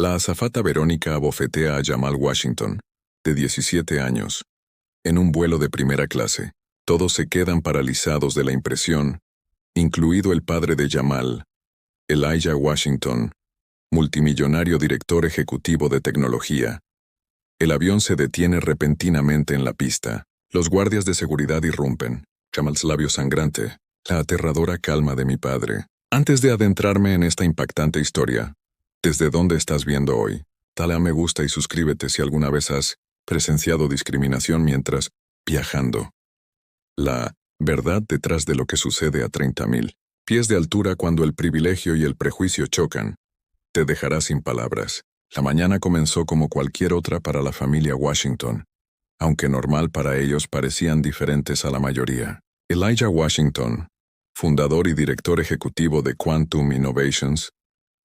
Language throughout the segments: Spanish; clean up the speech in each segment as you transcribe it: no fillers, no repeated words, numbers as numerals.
La azafata Verónica abofetea a Jamal Washington, de 17 años. En un vuelo de primera clase, todos se quedan paralizados de la impresión, incluido el padre de Jamal, Elijah Washington, multimillonario director ejecutivo de tecnología. El avión se detiene repentinamente en la pista. Los guardias de seguridad irrumpen. Jamal's labio sangrante, la aterradora calma de mi padre. Antes de adentrarme en esta impactante historia, ¿desde dónde estás viendo hoy? Dale a me gusta y suscríbete si alguna vez has presenciado discriminación mientras viajando. La verdad detrás de lo que sucede a 30.000 pies de altura cuando el privilegio y el prejuicio chocan. Te dejará sin palabras. La mañana comenzó como cualquier otra para la familia Washington, aunque normal para ellos parecían diferentes a la mayoría. Elijah Washington, fundador y director ejecutivo de Quantum Innovations,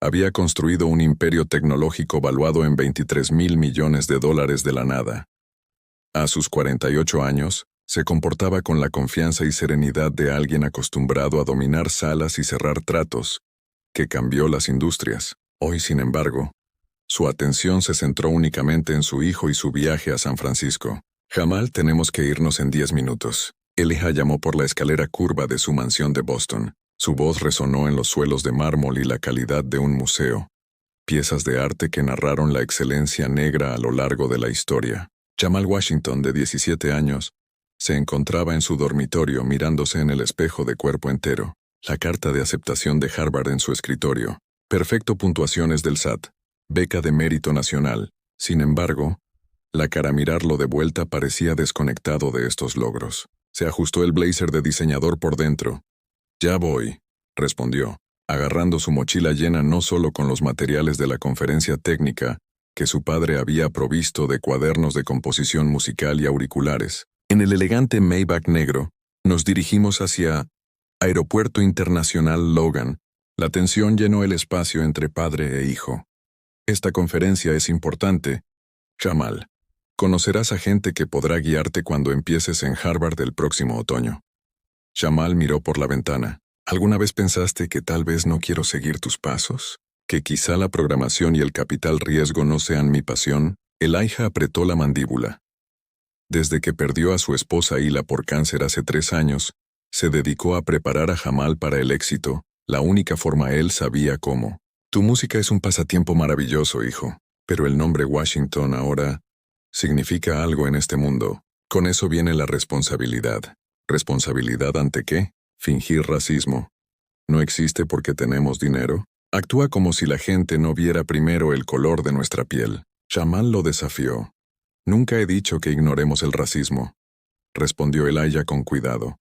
había construido un imperio tecnológico valuado en $23.000 millones de la nada. A sus 48 años, se comportaba con la confianza y serenidad de alguien acostumbrado a dominar salas y cerrar tratos, que cambió las industrias. Hoy, sin embargo, su atención se centró únicamente en su hijo y su viaje a San Francisco. Jamal, tenemos que irnos en 10 minutos. Elijah llamó por la escalera curva de su mansión de Boston. Su voz resonó en los suelos de mármol y la calidad de un museo. Piezas de arte que narraron la excelencia negra a lo largo de la historia. Jamal Washington, de 17 años, se encontraba en su dormitorio mirándose en el espejo de cuerpo entero. La carta de aceptación de Harvard en su escritorio. Perfecto, puntuaciones del SAT. Beca de mérito nacional. Sin embargo, la cara al mirarlo de vuelta parecía desconectado de estos logros. Se ajustó el blazer de diseñador por dentro. Ya voy, respondió, agarrando su mochila llena no solo con los materiales de la conferencia técnica que su padre había provisto de cuadernos de composición musical y auriculares. En el elegante Maybach negro, nos dirigimos hacia Aeropuerto Internacional Logan. La tensión llenó el espacio entre padre e hijo. Esta conferencia es importante, Jamal. Conocerás a gente que podrá guiarte cuando empieces en Harvard el próximo otoño. Jamal miró por la ventana. ¿Alguna vez pensaste que tal vez no quiero seguir tus pasos? ¿Que quizá la programación y el capital riesgo no sean mi pasión? Elijah apretó la mandíbula. Desde que perdió a su esposa Hila por cáncer hace 3 años, se dedicó a preparar a Jamal para el éxito, la única forma él sabía cómo. Tu música es un pasatiempo maravilloso, hijo, pero el nombre Washington ahora significa algo en este mundo. Con eso viene la responsabilidad. ¿Responsabilidad ante qué? Fingir racismo. ¿No existe porque tenemos dinero? Actúa como si la gente no viera primero el color de nuestra piel. Jamal lo desafió. Nunca he dicho que ignoremos el racismo, respondió Elijah con cuidado.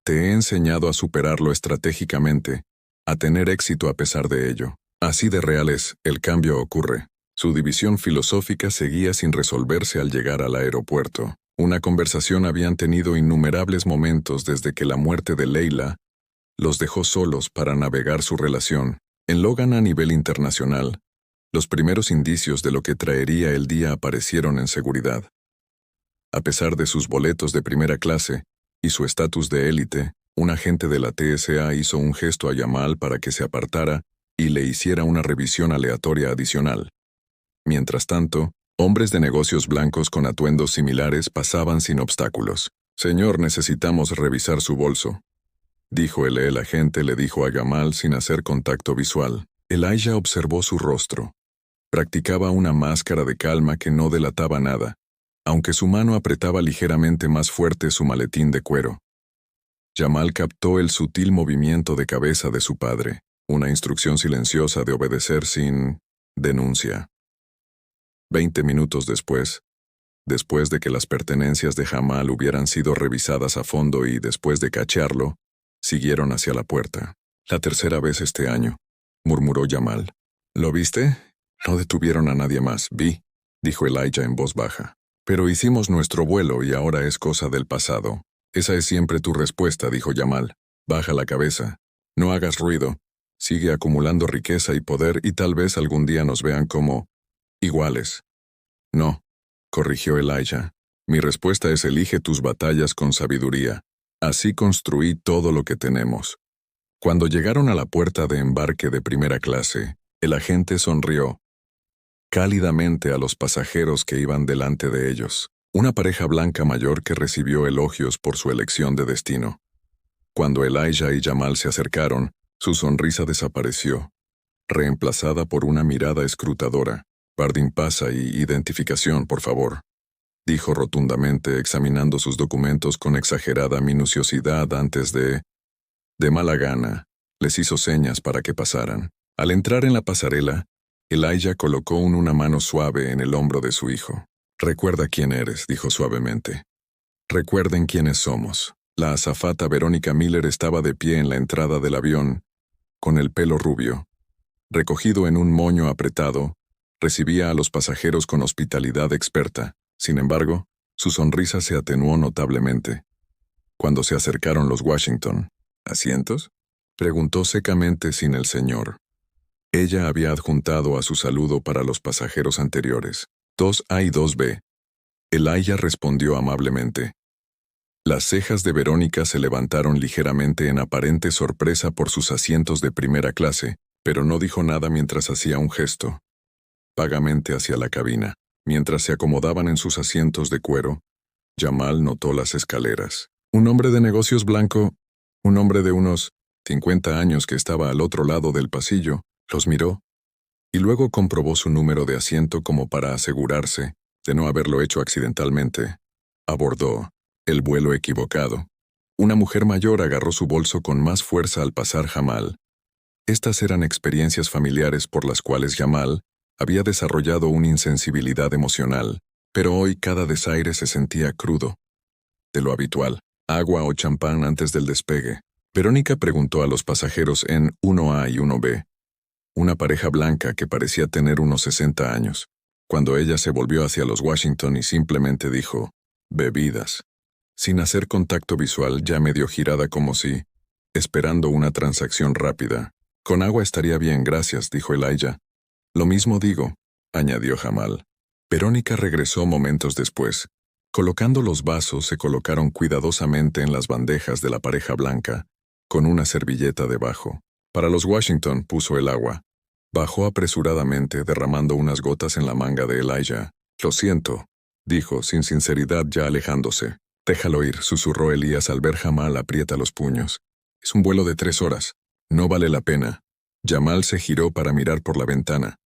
Te he enseñado a superarlo estratégicamente, a tener éxito a pesar de ello. Así de real es, el cambio ocurre. Su división filosófica seguía sin resolverse al llegar al aeropuerto. Una conversación habían tenido innumerables momentos desde que la muerte de Leila los dejó solos para navegar su relación. En Logan a nivel internacional, los primeros indicios de lo que traería el día aparecieron en seguridad. A pesar de sus boletos de primera clase y su estatus de élite, un agente de la TSA hizo un gesto a Jamal para que se apartara y le hiciera una revisión aleatoria adicional. Mientras tanto, hombres de negocios blancos con atuendos similares pasaban sin obstáculos. Señor, necesitamos revisar su bolso, dijo el agente le dijo a Jamal sin hacer contacto visual. Elijah observó su rostro. Practicaba una máscara de calma que no delataba nada, aunque su mano apretaba ligeramente más fuerte su maletín de cuero. Jamal captó el sutil movimiento de cabeza de su padre, una instrucción silenciosa de obedecer sin denuncia. 20 minutos después de que las pertenencias de Jamal hubieran sido revisadas a fondo y después de cachearlo, siguieron hacia la puerta. La tercera vez este año, murmuró Jamal. ¿Lo viste? No detuvieron a nadie más, vi, dijo Elijah en voz baja. Pero hicimos nuestro vuelo y ahora es cosa del pasado. Esa es siempre tu respuesta, dijo Jamal. Baja la cabeza. No hagas ruido. Sigue acumulando riqueza y poder y tal vez algún día nos vean como iguales. No, corrigió Elijah. Mi respuesta es elige tus batallas con sabiduría. Así construí todo lo que tenemos. Cuando llegaron a la puerta de embarque de primera clase, el agente sonrió. cálidamente a los pasajeros que iban delante de ellos. Una pareja blanca mayor que recibió elogios por su elección de destino. Cuando Elijah y Jamal se acercaron, su sonrisa desapareció, reemplazada por una mirada escrutadora. «Boarding pasa y identificación, por favor», dijo rotundamente, examinando sus documentos con exagerada minuciosidad antes de mala gana, les hizo señas para que pasaran. Al entrar en la pasarela, Elijah colocó una mano suave en el hombro de su hijo. «Recuerda quién eres», dijo suavemente. «Recuerden quiénes somos». La azafata Verónica Miller estaba de pie en la entrada del avión, con el pelo rubio, recogido en un moño apretado, recibía a los pasajeros con hospitalidad experta. Sin embargo, su sonrisa se atenuó notablemente. Cuando se acercaron los Washington, ¿asientos?, preguntó secamente sin el señor. Ella había adjuntado a su saludo para los pasajeros anteriores. 2A y 2B. Elijah respondió amablemente. Las cejas de Verónica se levantaron ligeramente en aparente sorpresa por sus asientos de primera clase, pero no dijo nada mientras hacía un gesto vagamente hacia la cabina. Mientras se acomodaban en sus asientos de cuero, Jamal notó las escaleras. Un hombre de negocios blanco, un hombre de unos 50 años que estaba al otro lado del pasillo, los miró, y luego comprobó su número de asiento como para asegurarse de no haberlo hecho accidentalmente. Abordó el vuelo equivocado. Una mujer mayor agarró su bolso con más fuerza al pasar Jamal. Estas eran experiencias familiares por las cuales Jamal había desarrollado una insensibilidad emocional, pero hoy cada desaire se sentía crudo. De lo habitual, agua o champán antes del despegue. Verónica preguntó a los pasajeros en 1A y 1B. Una pareja blanca que parecía tener unos 60 años, cuando ella se volvió hacia los Washington y simplemente dijo, «bebidas», sin hacer contacto visual, ya medio girada como si, esperando una transacción rápida. «Con agua estaría bien, gracias», dijo Elijah. «Lo mismo digo», añadió Jamal. Verónica regresó momentos después. Colocando los vasos se colocaron cuidadosamente en las bandejas de la pareja blanca, con una servilleta debajo. Para los Washington puso el agua. Bajó apresuradamente, derramando unas gotas en la manga de Elijah. «Lo siento», dijo, sin sinceridad ya alejándose. «Déjalo ir», susurró Elías al ver Jamal aprieta los puños. «Es un vuelo de 3 horas. No vale la pena». Jamal se giró para mirar por la ventana.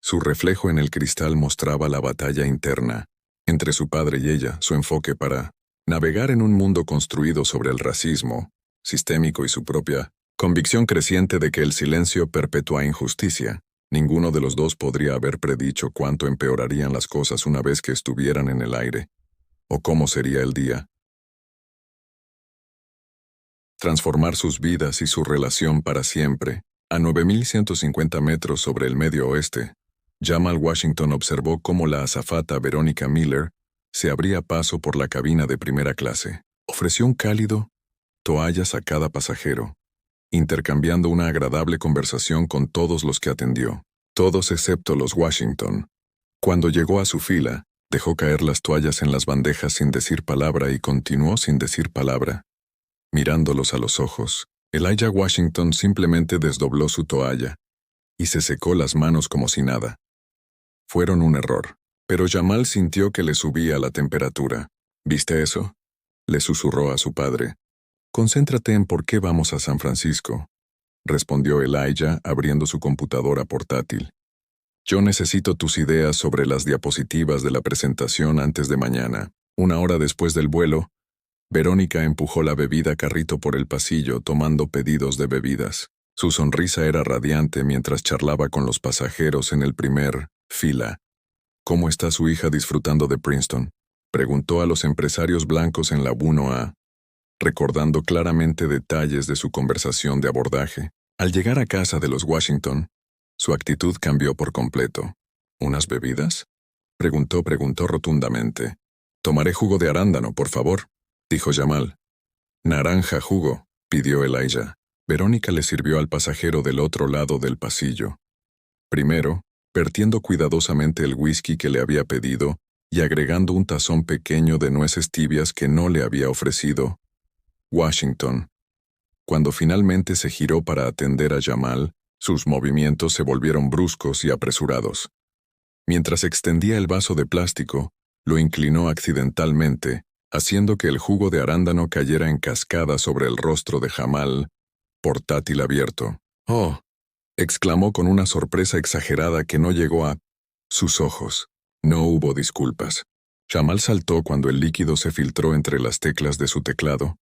Su reflejo en el cristal mostraba la batalla interna entre su padre y ella, su enfoque para navegar en un mundo construido sobre el racismo sistémico y su propia convicción creciente de que el silencio perpetúa injusticia. Ninguno de los dos podría haber predicho cuánto empeorarían las cosas una vez que estuvieran en el aire, o cómo sería el día. Transformar sus vidas y su relación para siempre. A 9.150 metros sobre el medio oeste, Jamal Washington observó cómo la azafata Verónica Miller se abría paso por la cabina de primera clase. Ofreció un cálido toallas a cada pasajero, intercambiando una agradable conversación con todos los que atendió, todos excepto los Washington. Cuando llegó a su fila, dejó caer las toallas en las bandejas sin decir palabra y continuó sin decir palabra. Mirándolos a los ojos, Elijah Washington simplemente desdobló su toalla y se secó las manos como si nada. Fueron un error, pero Jamal sintió que le subía la temperatura. «¿Viste eso?», le susurró a su padre. «Concéntrate en por qué vamos a San Francisco», respondió Elijah abriendo su computadora portátil. «Yo necesito tus ideas sobre las diapositivas de la presentación antes de mañana». 1 hora después del vuelo, Verónica empujó la bebida carrito por el pasillo tomando pedidos de bebidas. Su sonrisa era radiante mientras charlaba con los pasajeros en el primer fila. «¿Cómo está su hija disfrutando de Princeton?», preguntó a los empresarios blancos en la 1A, recordando claramente detalles de su conversación de abordaje. Al llegar a casa de los Washington, su actitud cambió por completo. «¿Unas bebidas?», preguntó rotundamente. «Tomaré jugo de arándano, por favor», dijo Jamal. «Naranja jugo», pidió Elijah. Verónica le sirvió al pasajero del otro lado del pasillo. Primero, vertiendo cuidadosamente el whisky que le había pedido y agregando un tazón pequeño de nueces tibias que no le había ofrecido Washington. Cuando finalmente se giró para atender a Jamal, sus movimientos se volvieron bruscos y apresurados. Mientras extendía el vaso de plástico, lo inclinó accidentalmente, haciendo que el jugo de arándano cayera en cascada sobre el rostro de Jamal, portátil abierto. «Oh», exclamó con una sorpresa exagerada que no llegó a sus ojos. No hubo disculpas. Jamal saltó cuando el líquido se filtró entre las teclas de su teclado.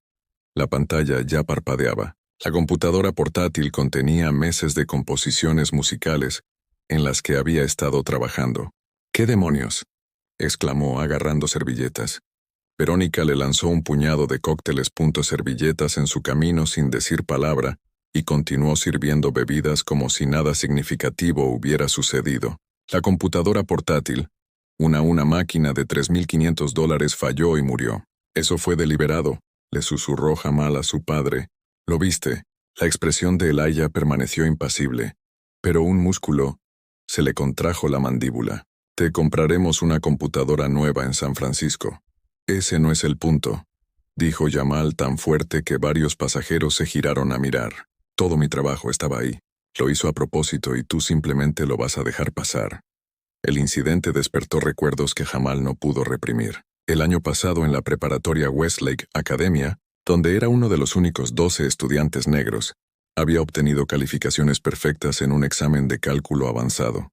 La pantalla ya parpadeaba. La computadora portátil contenía meses de composiciones musicales en las que había estado trabajando. «¿Qué demonios?», exclamó agarrando servilletas. Verónica le lanzó un puñado de cócteles servilletas en su camino sin decir palabra y continuó sirviendo bebidas como si nada significativo hubiera sucedido. La computadora portátil, una máquina de $3,500, falló y murió. «Eso fue deliberado», le susurró Jamal a su padre. «¿Lo viste?». La expresión de Elijah permaneció impasible, pero un músculo se le contrajo la mandíbula. «Te compraremos una computadora nueva en San Francisco». «Ese no es el punto», dijo Jamal tan fuerte que varios pasajeros se giraron a mirar. «Todo mi trabajo estaba ahí. Lo hizo a propósito y tú simplemente lo vas a dejar pasar». El incidente despertó recuerdos que Jamal no pudo reprimir. El año pasado en la preparatoria Westlake Academia, donde era uno de los únicos 12 estudiantes negros, había obtenido calificaciones perfectas en un examen de cálculo avanzado.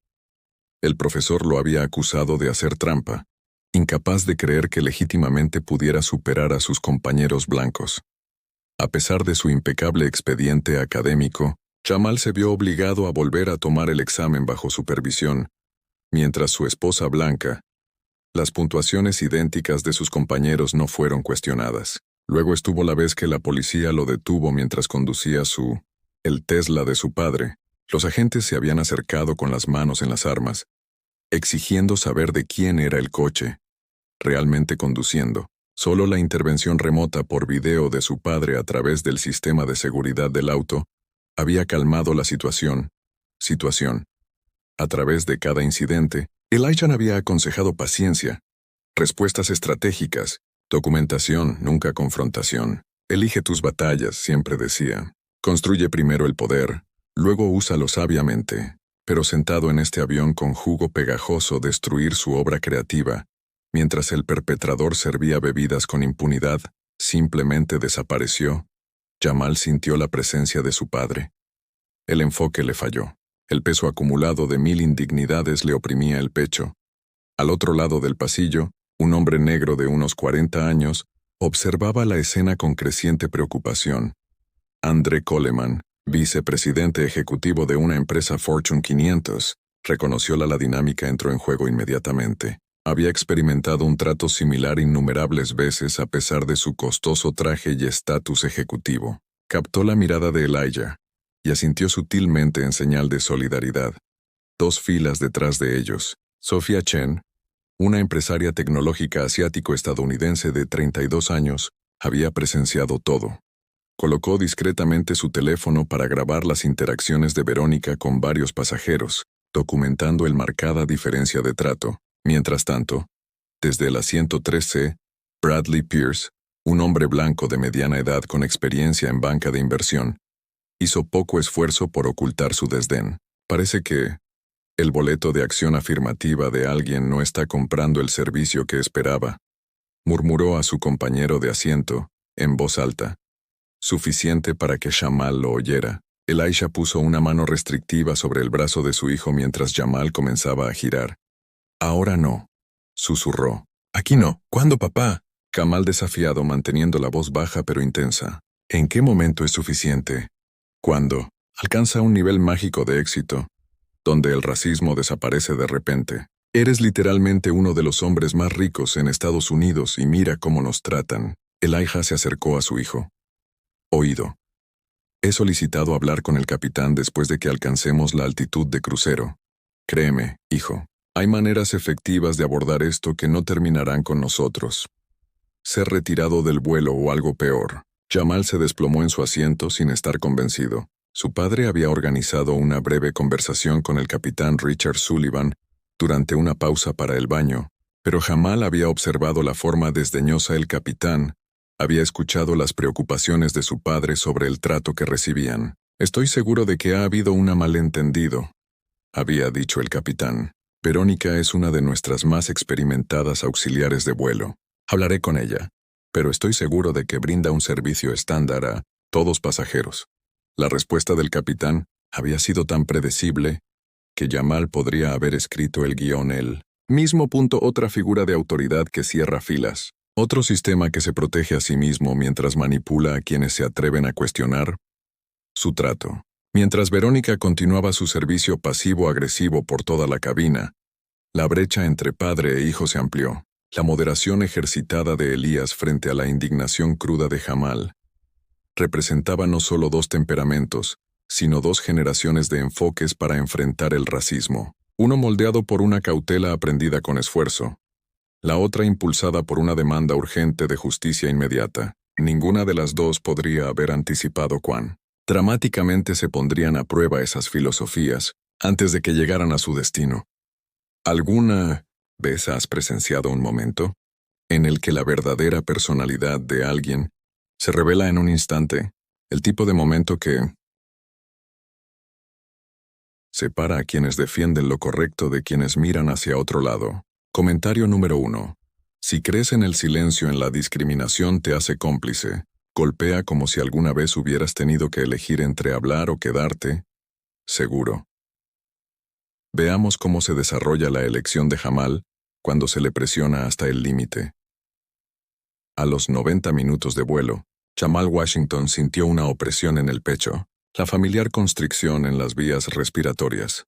El profesor lo había acusado de hacer trampa, incapaz de creer que legítimamente pudiera superar a sus compañeros blancos. A pesar de su impecable expediente académico, Jamal se vio obligado a volver a tomar el examen bajo supervisión, mientras su esposa blanca, las puntuaciones idénticas de sus compañeros no fueron cuestionadas. Luego estuvo la vez que la policía lo detuvo mientras conducía el Tesla de su padre. Los agentes se habían acercado con las manos en las armas, exigiendo saber de quién era el coche, realmente conduciendo. Solo la intervención remota por video de su padre a través del sistema de seguridad del auto había calmado la situación. A través de cada incidente, Elijah había aconsejado paciencia, respuestas estratégicas, documentación, nunca confrontación. «Elige tus batallas», siempre decía. «Construye primero el poder, luego úsalo sabiamente». Pero sentado en este avión con jugo pegajoso destruir su obra creativa, mientras el perpetrador servía bebidas con impunidad, simplemente desapareció. Jamal sintió la presencia de su padre. El enfoque le falló. El peso acumulado de 1000 indignidades le oprimía el pecho. Al otro lado del pasillo, un hombre negro de unos 40 años observaba la escena con creciente preocupación. André Coleman, vicepresidente ejecutivo de una empresa Fortune 500, reconoció la dinámica entró en juego inmediatamente. Había experimentado un trato similar innumerables veces a pesar de su costoso traje y estatus ejecutivo. Captó la mirada de Elijah y asintió sutilmente en señal de solidaridad. 2 filas detrás de ellos, Sophia Chen, una empresaria tecnológica asiático-estadounidense de 32 años, había presenciado todo. Colocó discretamente su teléfono para grabar las interacciones de Verónica con varios pasajeros, documentando la marcada diferencia de trato. Mientras tanto, desde el asiento 3C, Bradley Pierce, un hombre blanco de mediana edad con experiencia en banca de inversión, hizo poco esfuerzo por ocultar su desdén. «Parece que el boleto de acción afirmativa de alguien no está comprando el servicio que esperaba», murmuró a su compañero de asiento, en voz alta, suficiente para que Jamal lo oyera. Elijah puso una mano restrictiva sobre el brazo de su hijo mientras Jamal comenzaba a girar. «Ahora no», susurró. «Aquí no. ¿Cuándo, papá?». Jamal desafiado, manteniendo la voz baja pero intensa. «¿En qué momento es suficiente?». «Cuando alcanza un nivel mágico de éxito, donde el racismo desaparece de repente. Eres literalmente uno de los hombres más ricos en Estados Unidos y mira cómo nos tratan». Elijah se acercó a su hijo. «Oído. He solicitado hablar con el capitán después de que alcancemos la altitud de crucero. Créeme, hijo. Hay maneras efectivas de abordar esto que no terminarán con nosotros. Ser retirado del vuelo o algo peor». Jamal se desplomó en su asiento sin estar convencido. Su padre había organizado una breve conversación con el capitán Richard Sullivan durante una pausa para el baño, pero Jamal había observado la forma desdeñosa del capitán, había escuchado las preocupaciones de su padre sobre el trato que recibían. «Estoy seguro de que ha habido un malentendido», había dicho el capitán. Verónica es una de nuestras más experimentadas auxiliares de vuelo. Hablaré con ella, pero estoy seguro de que brinda un servicio estándar a todos pasajeros. La respuesta del capitán había sido tan predecible que Jamal podría haber escrito el guión él. Mismo punto, otra figura de autoridad que cierra filas. Otro sistema que se protege a sí mismo mientras manipula a quienes se atreven a cuestionar su trato. Mientras Verónica continuaba su servicio pasivo-agresivo por toda la cabina, la brecha entre padre e hijo se amplió. La moderación ejercitada de Elías frente a la indignación cruda de Jamal representaba no solo dos temperamentos, sino dos generaciones de enfoques para enfrentar el racismo. Uno moldeado por una cautela aprendida con esfuerzo, la otra impulsada por una demanda urgente de justicia inmediata. Ninguna de las dos podría haber anticipado cuán dramáticamente se pondrían a prueba esas filosofías antes de que llegaran a su destino. ¿Alguna vez has presenciado un momento en el que la verdadera personalidad de alguien se revela en un instante? El tipo de momento que separa a quienes defienden lo correcto de quienes miran hacia otro lado. Comentario número 1. Si crees en el silencio en la discriminación te hace cómplice. Golpea como si alguna vez hubieras tenido que elegir entre hablar o quedarte. Seguro. Veamos cómo se desarrolla la elección de Jamal cuando se le presiona hasta el límite. A los 90 minutos de vuelo, Jamal Washington sintió una opresión en el pecho, la familiar constricción en las vías respiratorias.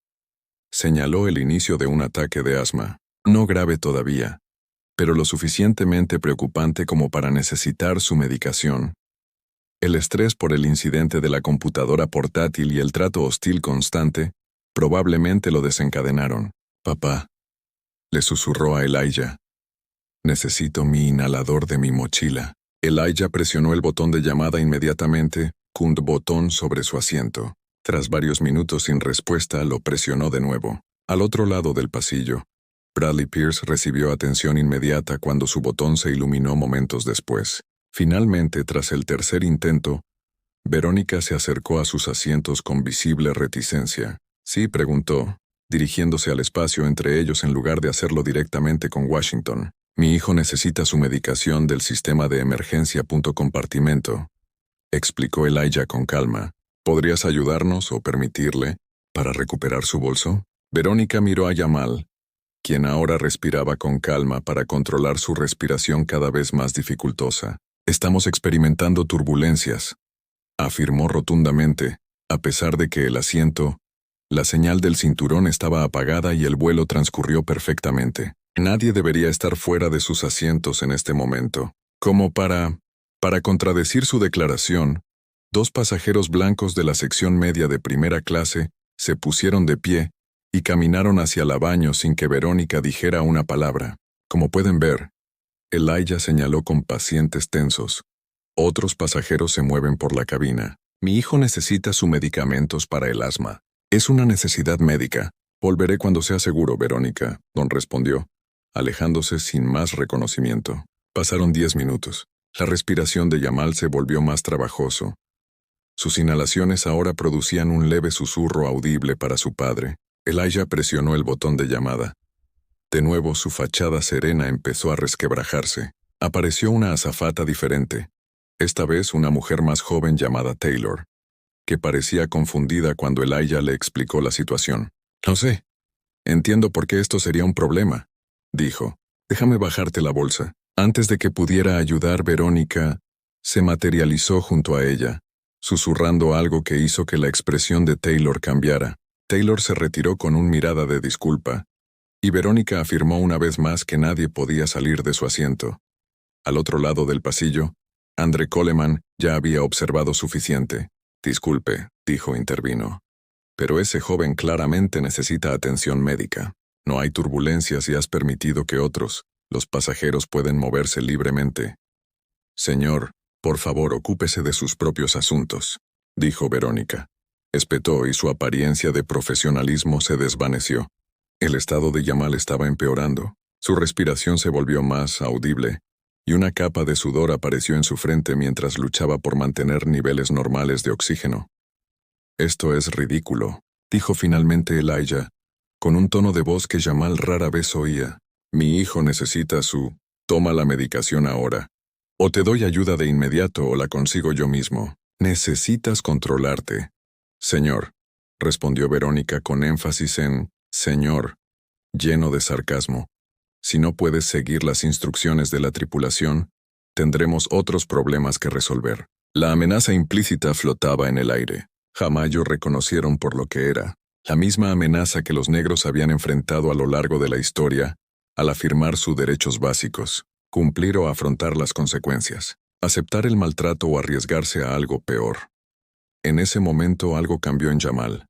Señaló el inicio de un ataque de asma, no grave todavía, pero lo suficientemente preocupante como para necesitar su medicación. El estrés por el incidente de la computadora portátil y el trato hostil constante probablemente lo desencadenaron. Papá, le susurró a Elijah. Necesito mi inhalador de mi mochila. Elijah presionó el botón de llamada inmediatamente, un botón sobre su asiento. Tras varios minutos sin respuesta, lo presionó de nuevo. Al otro lado del pasillo, Bradley Pierce recibió atención inmediata cuando su botón se iluminó momentos después. Finalmente, tras el tercer intento, Verónica se acercó a sus asientos con visible reticencia. Sí, preguntó, dirigiéndose al espacio entre ellos en lugar de hacerlo directamente con Washington. Mi hijo necesita su medicación del sistema de emergencia. Compartimento, explicó Elijah con calma. ¿Podrías ayudarnos o permitirle para recuperar su bolso? Verónica miró a Jamal, quien ahora respiraba con calma para controlar su respiración cada vez más dificultosa. Estamos experimentando turbulencias, afirmó rotundamente, a pesar de que el asiento, la señal del cinturón estaba apagada y el vuelo transcurrió perfectamente. Nadie debería estar fuera de sus asientos en este momento. Como para contradecir su declaración, dos pasajeros blancos de la sección media de primera clase se pusieron de pie y caminaron hacia el baño sin que Verónica dijera una palabra. Como pueden ver, Elijah señaló con pacientes tensos. Otros pasajeros se mueven por la cabina. Mi hijo necesita sus medicamentos para el asma. Es una necesidad médica. Volveré cuando sea seguro, Verónica, don respondió, alejándose sin más reconocimiento. Pasaron 10 minutos. La respiración de Jamal se volvió más trabajoso. Sus inhalaciones ahora producían un leve susurro audible para su padre. Elijah presionó el botón de llamada. De nuevo su fachada serena empezó a resquebrajarse. Apareció una azafata diferente. Esta vez una mujer más joven llamada Taylor, que parecía confundida cuando Elijah le explicó la situación. Lo sé. Entiendo por qué esto sería un problema, dijo. Déjame bajarte la bolsa. Antes de que pudiera ayudar, Verónica se materializó junto a ella, susurrando algo que hizo que la expresión de Taylor cambiara. Taylor se retiró con una mirada de disculpa, y Verónica afirmó una vez más que nadie podía salir de su asiento. Al otro lado del pasillo, Andre Coleman ya había observado suficiente. Disculpe, dijo, intervino. Pero ese joven claramente necesita atención médica. No hay turbulencias y has permitido que otros, los pasajeros, pueden moverse libremente. Señor, por favor, ocúpese de sus propios asuntos, dijo Verónica. Espetó y su apariencia de profesionalismo se desvaneció. El estado de Jamal estaba empeorando. Su respiración se volvió más audible, y una capa de sudor apareció en su frente mientras luchaba por mantener niveles normales de oxígeno. Esto es ridículo, dijo finalmente Elijah, con un tono de voz que Jamal rara vez oía. Mi hijo necesita su... Toma la medicación ahora. O te doy ayuda de inmediato o la consigo yo mismo. Necesitas controlarte. Señor, respondió Verónica con énfasis en señor, lleno de sarcasmo. Si no puedes seguir las instrucciones de la tripulación, tendremos otros problemas que resolver. La amenaza implícita flotaba en el aire. Jamayo reconocieron por lo que era, la misma amenaza que los negros habían enfrentado a lo largo de la historia al afirmar sus derechos básicos, cumplir o afrontar las consecuencias, aceptar el maltrato o arriesgarse a algo peor. En ese momento algo cambió en Jamal.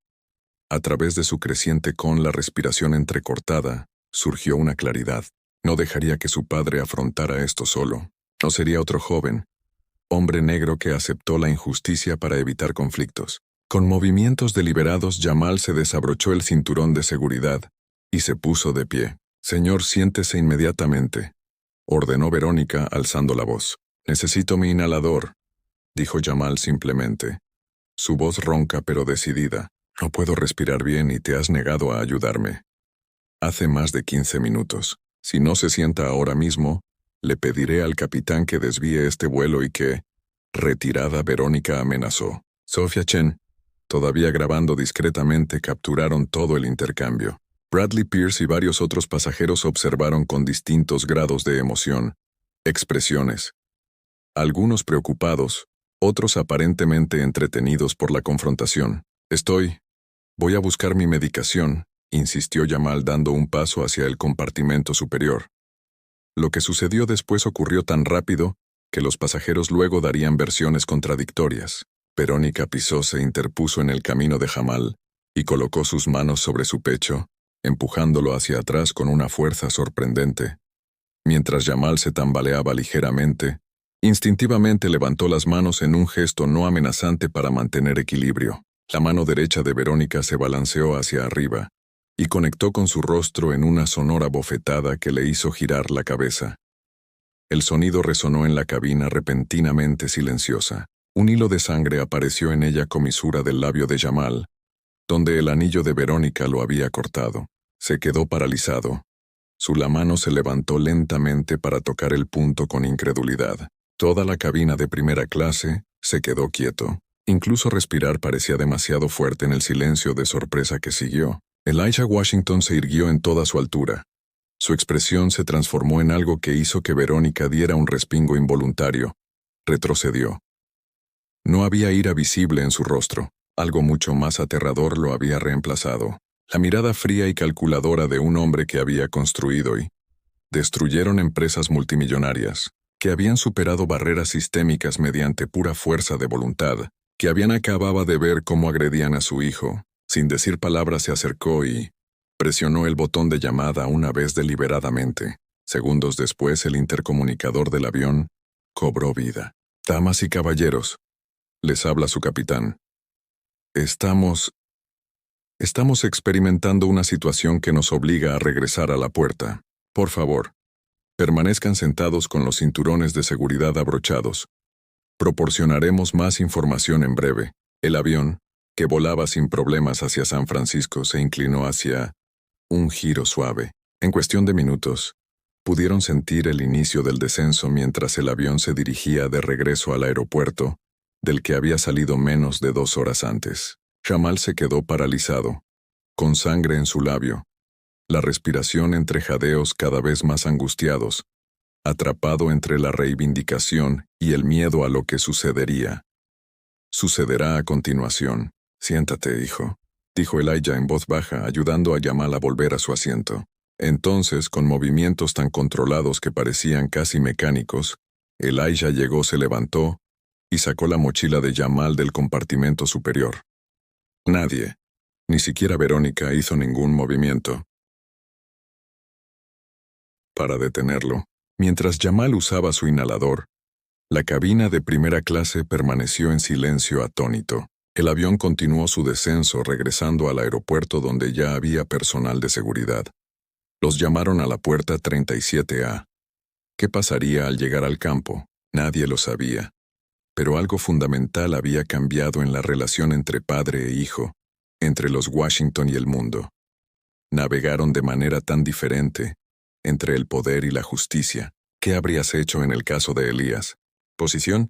A través de su creciente con la respiración entrecortada, surgió una claridad. No dejaría que su padre afrontara esto solo. No sería otro joven, hombre negro que aceptó la injusticia para evitar conflictos. Con movimientos deliberados, Jamal se desabrochó el cinturón de seguridad y se puso de pie. Señor, siéntese inmediatamente, ordenó Verónica alzando la voz. Necesito mi inhalador, dijo Jamal simplemente. Su voz ronca pero decidida. No puedo respirar bien y te has negado a ayudarme. Hace más de 15 minutos. Si no se sienta ahora mismo, le pediré al capitán que desvíe este vuelo y que... Retirada, Verónica amenazó. Sofía Chen, todavía grabando discretamente, capturaron todo el intercambio. Bradley Pierce y varios otros pasajeros observaron con distintos grados de emoción, expresiones. Algunos preocupados, otros aparentemente entretenidos por la confrontación. Voy a buscar mi medicación, insistió Jamal dando un paso hacia el compartimento superior. Lo que sucedió después ocurrió tan rápido que los pasajeros luego darían versiones contradictorias. Verónica Pisó se interpuso en el camino de Jamal y colocó sus manos sobre su pecho, empujándolo hacia atrás con una fuerza sorprendente. Mientras Jamal se tambaleaba ligeramente, instintivamente levantó las manos en un gesto no amenazante para mantener equilibrio. La mano derecha de Verónica se balanceó hacia arriba y conectó con su rostro en una sonora bofetada que le hizo girar la cabeza. El sonido resonó en la cabina repentinamente silenciosa. Un hilo de sangre apareció en ella comisura del labio de Jamal, donde el anillo de Verónica lo había cortado. Se quedó paralizado. La mano se levantó lentamente para tocar el punto con incredulidad. Toda la cabina de primera clase se quedó quieto. Incluso respirar parecía demasiado fuerte en el silencio de sorpresa que siguió. Elijah Washington se irguió en toda su altura. Su expresión se transformó en algo que hizo que Verónica diera un respingo involuntario. Retrocedió. No había ira visible en su rostro. Algo mucho más aterrador lo había reemplazado. La mirada fría y calculadora de un hombre que había construido y destruyeron empresas multimillonarias, que habían superado barreras sistémicas mediante pura fuerza de voluntad, que acababa de ver cómo agredían a su hijo. Sin decir palabras se acercó y presionó el botón de llamada una vez deliberadamente. Segundos después el intercomunicador del avión cobró vida. Damas y caballeros, les habla su capitán. Estamos experimentando una situación que nos obliga a regresar a la puerta. Por favor, permanezcan sentados con los cinturones de seguridad abrochados. Proporcionaremos más información en breve. El avión, que volaba sin problemas hacia San Francisco, se inclinó hacia un giro suave. En cuestión de minutos, pudieron sentir el inicio del descenso mientras el avión se dirigía de regreso al aeropuerto, del que había salido menos de 2 horas antes. Jamal se quedó paralizado, con sangre en su labio, la respiración entre jadeos cada vez más angustiados, atrapado entre la reivindicación y el miedo a lo que sucedería. Sucederá a continuación. Siéntate, hijo, dijo Elijah en voz baja, ayudando a Jamal a volver a su asiento. Entonces, con movimientos tan controlados que parecían casi mecánicos, Elijah se levantó y sacó la mochila de Jamal del compartimento superior. Nadie, ni siquiera Verónica, hizo ningún movimiento para detenerlo. Mientras Jamal usaba su inhalador, la cabina de primera clase permaneció en silencio atónito. El avión continuó su descenso regresando al aeropuerto donde ya había personal de seguridad. Los llamaron a la puerta 37A. ¿Qué pasaría al llegar al campo? Nadie lo sabía. Pero algo fundamental había cambiado en la relación entre padre e hijo, entre los Washington y el mundo. navegaron de manera tan diferente entre el poder y la justicia. ¿Qué habrías hecho en el caso de Elías? Posición.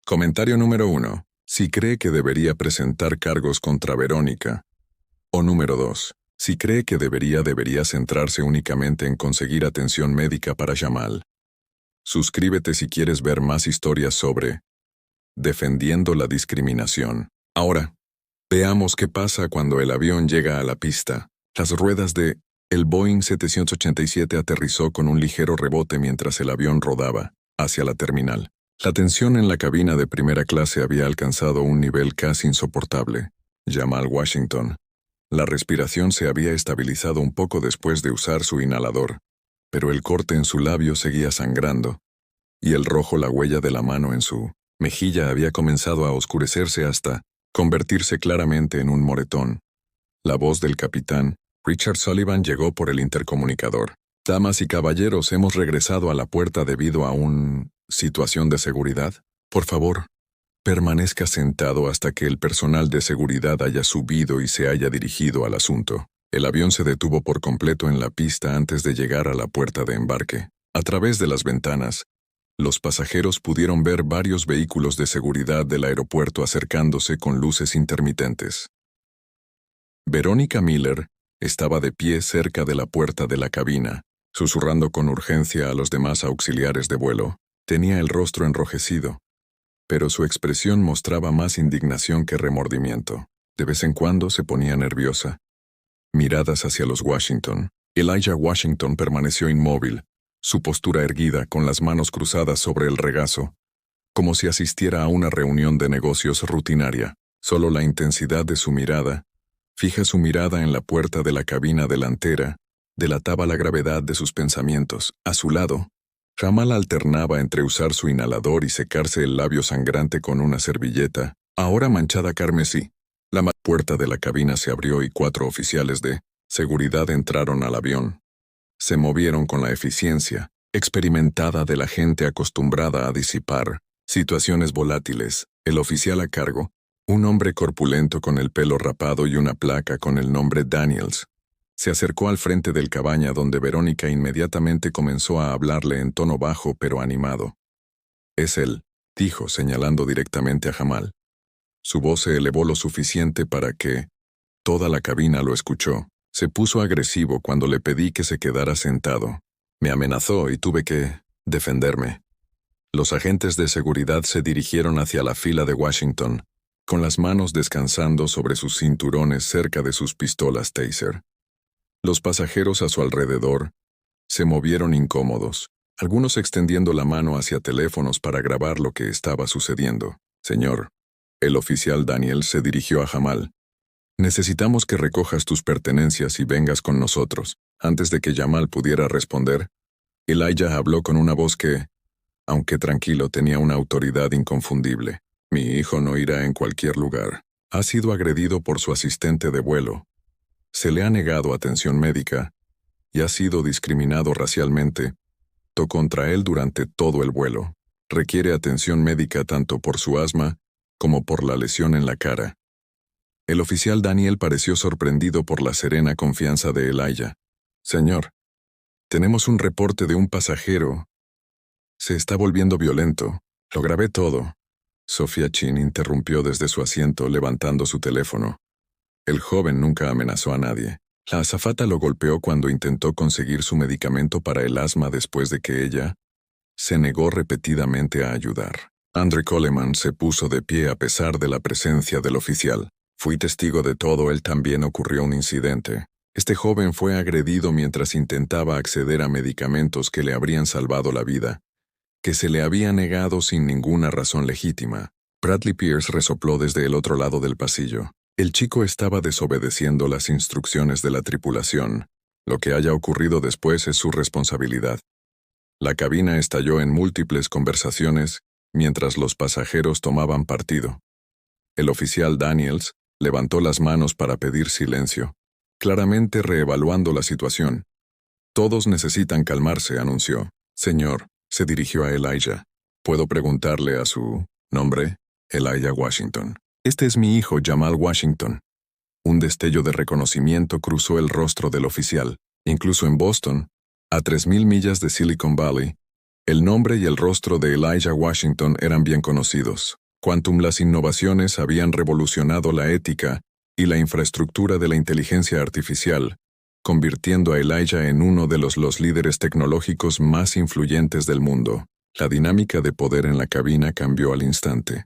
Comentario número 1. Si cree que debería presentar cargos contra Verónica. O número 2. Si cree que debería centrarse únicamente en conseguir atención médica para Jamal. Suscríbete si quieres ver más historias sobre defendiendo la discriminación. Ahora, veamos qué pasa cuando el avión llega a la pista. Las ruedas de el Boeing 787 aterrizó con un ligero rebote mientras el avión rodaba hacia la terminal. La tensión en la cabina de primera clase había alcanzado un nivel casi insoportable. Jamal Washington. La respiración se había estabilizado un poco después de usar su inhalador, pero el corte en su labio seguía sangrando, y el rojo, la huella de la mano en su mejilla, había comenzado a oscurecerse hasta convertirse claramente en un moretón. La voz del capitán Richard Sullivan llegó por el intercomunicador. Damas y caballeros, hemos regresado a la puerta debido a una situación de seguridad. Por favor, permanezca sentado hasta que el personal de seguridad haya subido y se haya dirigido al asunto. El avión se detuvo por completo en la pista antes de llegar a la puerta de embarque. A través de las ventanas, los pasajeros pudieron ver varios vehículos de seguridad del aeropuerto acercándose con luces intermitentes. Verónica Miller estaba de pie cerca de la puerta de la cabina, susurrando con urgencia a los demás auxiliares de vuelo. Tenía el rostro enrojecido, pero su expresión mostraba más indignación que remordimiento. De vez en cuando se ponía nerviosa. Miradas hacia los Washington. Elijah Washington permaneció inmóvil, su postura erguida, con las manos cruzadas sobre el regazo, como si asistiera a una reunión de negocios rutinaria. Solo la intensidad de su mirada, fija su mirada en la puerta de la cabina delantera, delataba la gravedad de sus pensamientos. A su lado, Jamal alternaba entre usar su inhalador y secarse el labio sangrante con una servilleta, ahora manchada carmesí. La puerta de la cabina se abrió y 4 oficiales de seguridad entraron al avión. Se movieron con la eficiencia experimentada de la gente acostumbrada a disipar situaciones volátiles. El oficial a cargo, un hombre corpulento con el pelo rapado y una placa con el nombre Daniels, se acercó al frente del cabaña donde Verónica inmediatamente comenzó a hablarle en tono bajo pero animado. «Es él», dijo, señalando directamente a Jamal. Su voz se elevó lo suficiente para que toda la cabina lo escuchó. Se puso agresivo cuando le pedí que se quedara sentado. Me amenazó y tuve que defenderme. Los agentes de seguridad se dirigieron hacia la fila de Washington, con las manos descansando sobre sus cinturones cerca de sus pistolas Taser. Los pasajeros a su alrededor se movieron incómodos, algunos extendiendo la mano hacia teléfonos para grabar lo que estaba sucediendo. «Señor», el oficial Daniel se dirigió a Jamal. «Necesitamos que recojas tus pertenencias y vengas con nosotros». Antes de que Jamal pudiera responder, Elijah habló con una voz que, aunque tranquilo, tenía una autoridad inconfundible. «Mi hijo no irá en cualquier lugar. Ha sido agredido por su asistente de vuelo. Se le ha negado atención médica y ha sido discriminado racialmente contra él durante todo el vuelo. Requiere atención médica tanto por su asma como por la lesión en la cara». El oficial Daniel pareció sorprendido por la serena confianza de Elijah. «Señor, tenemos un reporte de un pasajero. Se está volviendo violento. Lo grabé todo». Sophia Chin interrumpió desde su asiento levantando su teléfono. El joven nunca amenazó a nadie. La azafata lo golpeó cuando intentó conseguir su medicamento para el asma después de que ella se negó repetidamente a ayudar. Andre Coleman se puso de pie a pesar de la presencia del oficial. «Fui testigo de todo, él también ocurrió un incidente. Este joven fue agredido mientras intentaba acceder a medicamentos que le habrían salvado la vida, que se le había negado sin ninguna razón legítima». Bradley Pierce resopló desde el otro lado del pasillo. El chico estaba desobedeciendo las instrucciones de la tripulación. Lo que haya ocurrido después es su responsabilidad. La cabina estalló en múltiples conversaciones mientras los pasajeros tomaban partido. El oficial Daniels levantó las manos para pedir silencio, claramente reevaluando la situación. «Todos necesitan calmarse», anunció. «Señor», se dirigió a Elijah. «¿Puedo preguntarle a su nombre?» «Elijah Washington». «Este es mi hijo, Jamal Washington». Un destello de reconocimiento cruzó el rostro del oficial. Incluso en Boston, a 3.000 millas de Silicon Valley, el nombre y el rostro de Elijah Washington eran bien conocidos. Las innovaciones habían revolucionado la ética y la infraestructura de la inteligencia artificial, convirtiendo a Elijah en uno de los líderes tecnológicos más influyentes del mundo. La dinámica de poder en la cabina cambió al instante.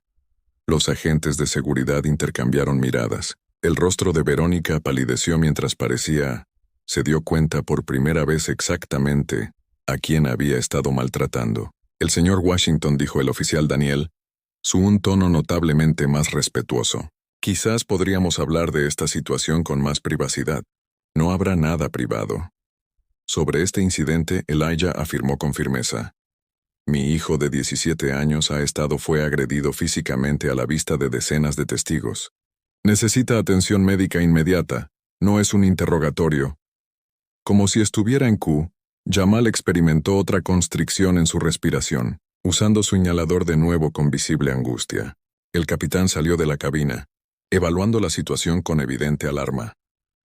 Los agentes de seguridad intercambiaron miradas. El rostro de Verónica palideció mientras se dio cuenta por primera vez exactamente a quién había estado maltratando. El señor Washington, dijo el oficial Daniel, un tono notablemente más respetuoso. Quizás podríamos hablar de esta situación con más privacidad. No habrá nada privado. Sobre este incidente, Elijah afirmó con firmeza. Mi hijo de 17 años fue agredido físicamente a la vista de decenas de testigos. Necesita atención médica inmediata. No es un interrogatorio. Como si estuviera en Q, Jamal experimentó otra constricción en su respiración, usando su inhalador de nuevo con visible angustia. El capitán salió de la cabina, evaluando la situación con evidente alarma.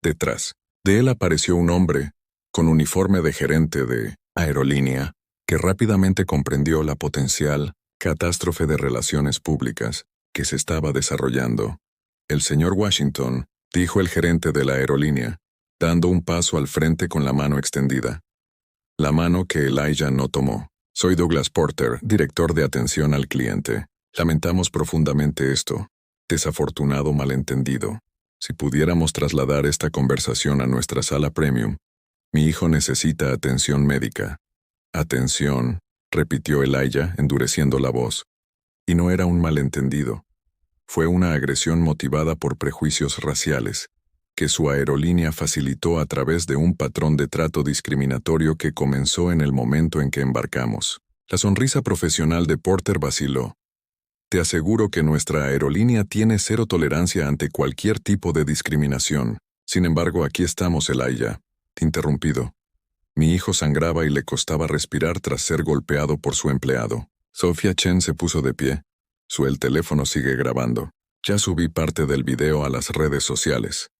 Detrás de él apareció un hombre, con uniforme de gerente de aerolínea, que rápidamente comprendió la potencial catástrofe de relaciones públicas que se estaba desarrollando. El señor Washington, dijo el gerente de la aerolínea, dando un paso al frente con la mano extendida. La mano que Elijah no tomó. Soy Douglas Porter, director de atención al cliente. Lamentamos profundamente esto. Desafortunado malentendido. Si pudiéramos trasladar esta conversación a nuestra sala premium. Mi hijo necesita atención médica. Atención, repitió Elijah, endureciendo la voz. Y no era un malentendido. Fue una agresión motivada por prejuicios raciales, que su aerolínea facilitó a través de un patrón de trato discriminatorio que comenzó en el momento en que embarcamos. La sonrisa profesional de Porter vaciló. Te aseguro que nuestra aerolínea tiene cero tolerancia ante cualquier tipo de discriminación. Sin embargo, aquí estamos, Elijah. Interrumpido. Mi hijo sangraba y le costaba respirar tras ser golpeado por su empleado. Sophia Chen se puso de pie. El teléfono sigue grabando. Ya subí parte del video a las redes sociales.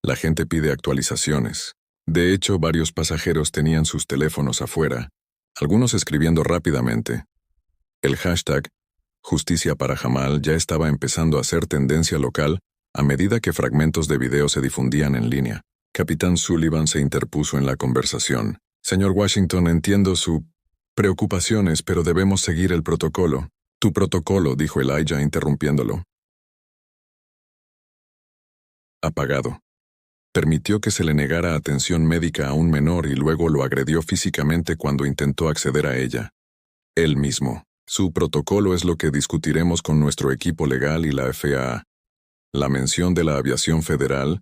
La gente pide actualizaciones. De hecho, varios pasajeros tenían sus teléfonos afuera, algunos escribiendo rápidamente. El hashtag Justicia para Jamal ya estaba empezando a ser tendencia local a medida que fragmentos de video se difundían en línea. Capitán Sullivan se interpuso en la conversación. Señor Washington, entiendo sus preocupaciones, pero debemos seguir el protocolo. Tu protocolo, dijo Elijah interrumpiéndolo. Apagado. Permitió que se le negara atención médica a un menor y luego lo agredió físicamente cuando intentó acceder a ella. Él mismo. Su protocolo es lo que discutiremos con nuestro equipo legal y la FAA. La mención de la aviación federal.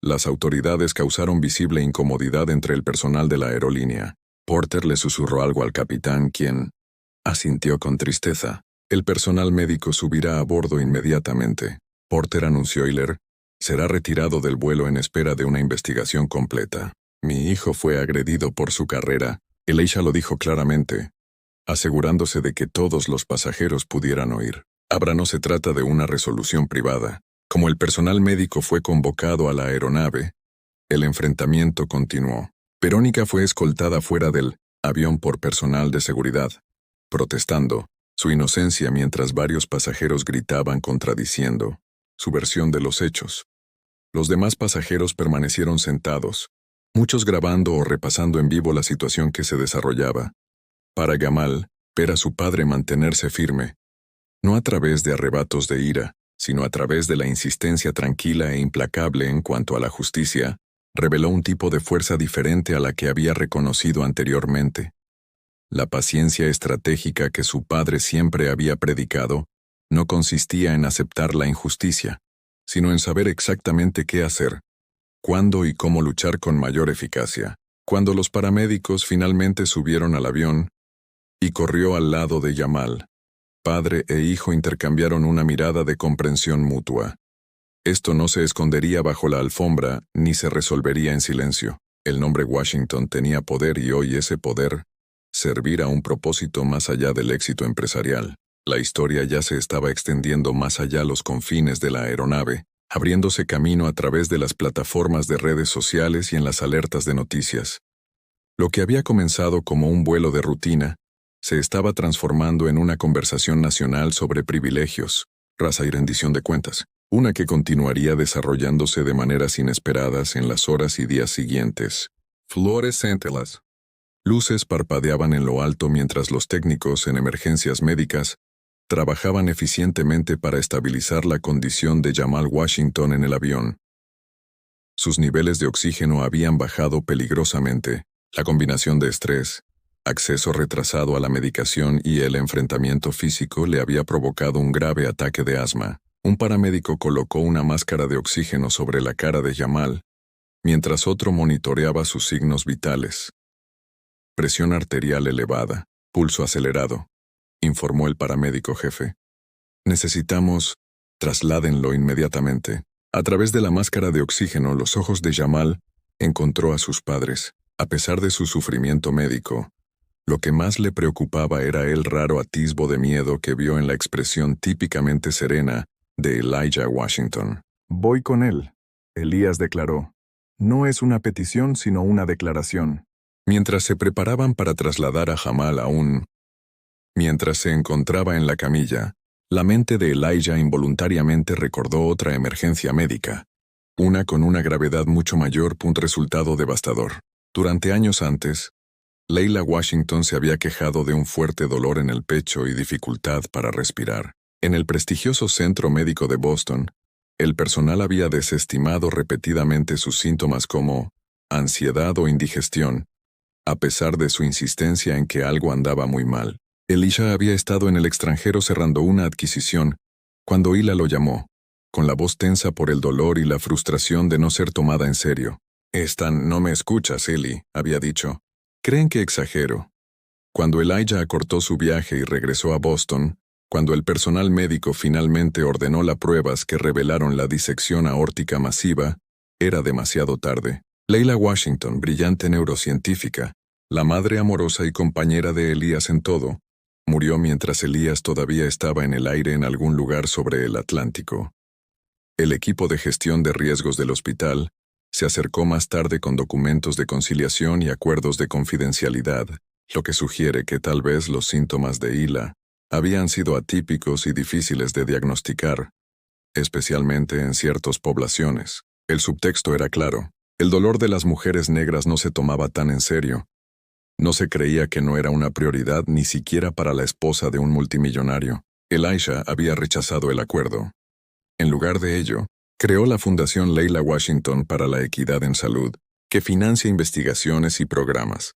Las autoridades causaron visible incomodidad entre el personal de la aerolínea. Porter le susurró algo al capitán, quien asintió con tristeza. El personal médico subirá a bordo inmediatamente. Porter anunció Euler. Será retirado del vuelo en espera de una investigación completa. Mi hijo fue agredido por su carrera. Elijah lo dijo claramente, asegurándose de que todos los pasajeros pudieran oír. Ahora no se trata de una resolución privada. Como el personal médico fue convocado a la aeronave, el enfrentamiento continuó. Verónica fue escoltada fuera del avión por personal de seguridad, protestando su inocencia mientras varios pasajeros gritaban contradiciendo su versión de los hechos. Los demás pasajeros permanecieron sentados, muchos grabando o repasando en vivo la situación que se desarrollaba. Para Jamal, ver a su padre mantenerse firme, no a través de arrebatos de ira, sino a través de la insistencia tranquila e implacable en cuanto a la justicia, reveló un tipo de fuerza diferente a la que había reconocido anteriormente. La paciencia estratégica que su padre siempre había predicado no consistía en aceptar la injusticia, sino en saber exactamente qué hacer, cuándo y cómo luchar con mayor eficacia. Cuando los paramédicos finalmente subieron al avión y corrió al lado de Jamal, padre e hijo intercambiaron una mirada de comprensión mutua. Esto no se escondería bajo la alfombra ni se resolvería en silencio. El nombre Washington tenía poder y hoy ese poder servir a un propósito más allá del éxito empresarial. La historia ya se estaba extendiendo más allá los confines de la aeronave, abriéndose camino a través de las plataformas de redes sociales y en las alertas de noticias. Lo que había comenzado como un vuelo de rutina, se estaba transformando en una conversación nacional sobre privilegios, raza y rendición de cuentas, una que continuaría desarrollándose de maneras inesperadas en las horas y días siguientes. Fluorescentes. Luces parpadeaban en lo alto mientras los técnicos en emergencias médicas trabajaban eficientemente para estabilizar la condición de Jamal Washington en el avión. Sus niveles de oxígeno habían bajado peligrosamente. La combinación de estrés, acceso retrasado a la medicación y el enfrentamiento físico le había provocado un grave ataque de asma. Un paramédico colocó una máscara de oxígeno sobre la cara de Jamal, mientras otro monitoreaba sus signos vitales. Presión arterial elevada, pulso acelerado, informó el paramédico jefe. Necesitamos, trasládenlo inmediatamente. A través de la máscara de oxígeno, los ojos de Jamal encontró a sus padres. A pesar de su sufrimiento médico, lo que más le preocupaba era el raro atisbo de miedo que vio en la expresión típicamente serena de Elijah Washington. Voy con él, Elías declaró. No es una petición, sino una declaración. Mientras se preparaban para trasladar a Jamal mientras se encontraba en la camilla, la mente de Elijah involuntariamente recordó otra emergencia médica, una con una gravedad mucho mayor, un resultado devastador. Durante años antes, Leila Washington se había quejado de un fuerte dolor en el pecho y dificultad para respirar. En el prestigioso centro médico de Boston, el personal había desestimado repetidamente sus síntomas como ansiedad o indigestión, a pesar de su insistencia en que algo andaba muy mal. Elisha había estado en el extranjero cerrando una adquisición, cuando Hila lo llamó, con la voz tensa por el dolor y la frustración de no ser tomada en serio. No me escuchas, Eli, había dicho. Creen que exagero. Cuando Elijah acortó su viaje y regresó a Boston, cuando el personal médico finalmente ordenó las pruebas que revelaron la disección aórtica masiva, era demasiado tarde. Leila Washington, brillante neurocientífica, la madre amorosa y compañera de Elías en todo, murió mientras Elías todavía estaba en el aire en algún lugar sobre el Atlántico. El equipo de gestión de riesgos del hospital se acercó más tarde con documentos de conciliación y acuerdos de confidencialidad, lo que sugiere que tal vez los síntomas de Hila habían sido atípicos y difíciles de diagnosticar, especialmente en ciertas poblaciones. El subtexto era claro. El dolor de las mujeres negras no se tomaba tan en serio. No se creía que no era una prioridad ni siquiera para la esposa de un multimillonario. Elisha había rechazado el acuerdo. En lugar de ello, creó la Fundación Leila Washington para la Equidad en Salud, que financia investigaciones y programas,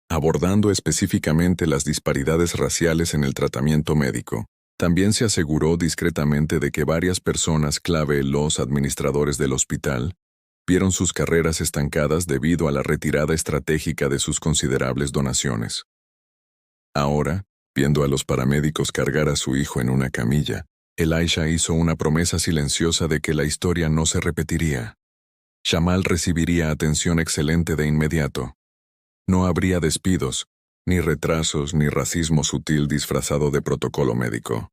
abordando específicamente las disparidades raciales en el tratamiento médico. También se aseguró discretamente de que varias personas clave, los administradores del hospital, vieron sus carreras estancadas debido a la retirada estratégica de sus considerables donaciones. Ahora, viendo a los paramédicos cargar a su hijo en una camilla, Elisha hizo una promesa silenciosa de que la historia no se repetiría. Jamal recibiría atención excelente de inmediato. No habría despidos, ni retrasos, ni racismo sutil disfrazado de protocolo médico.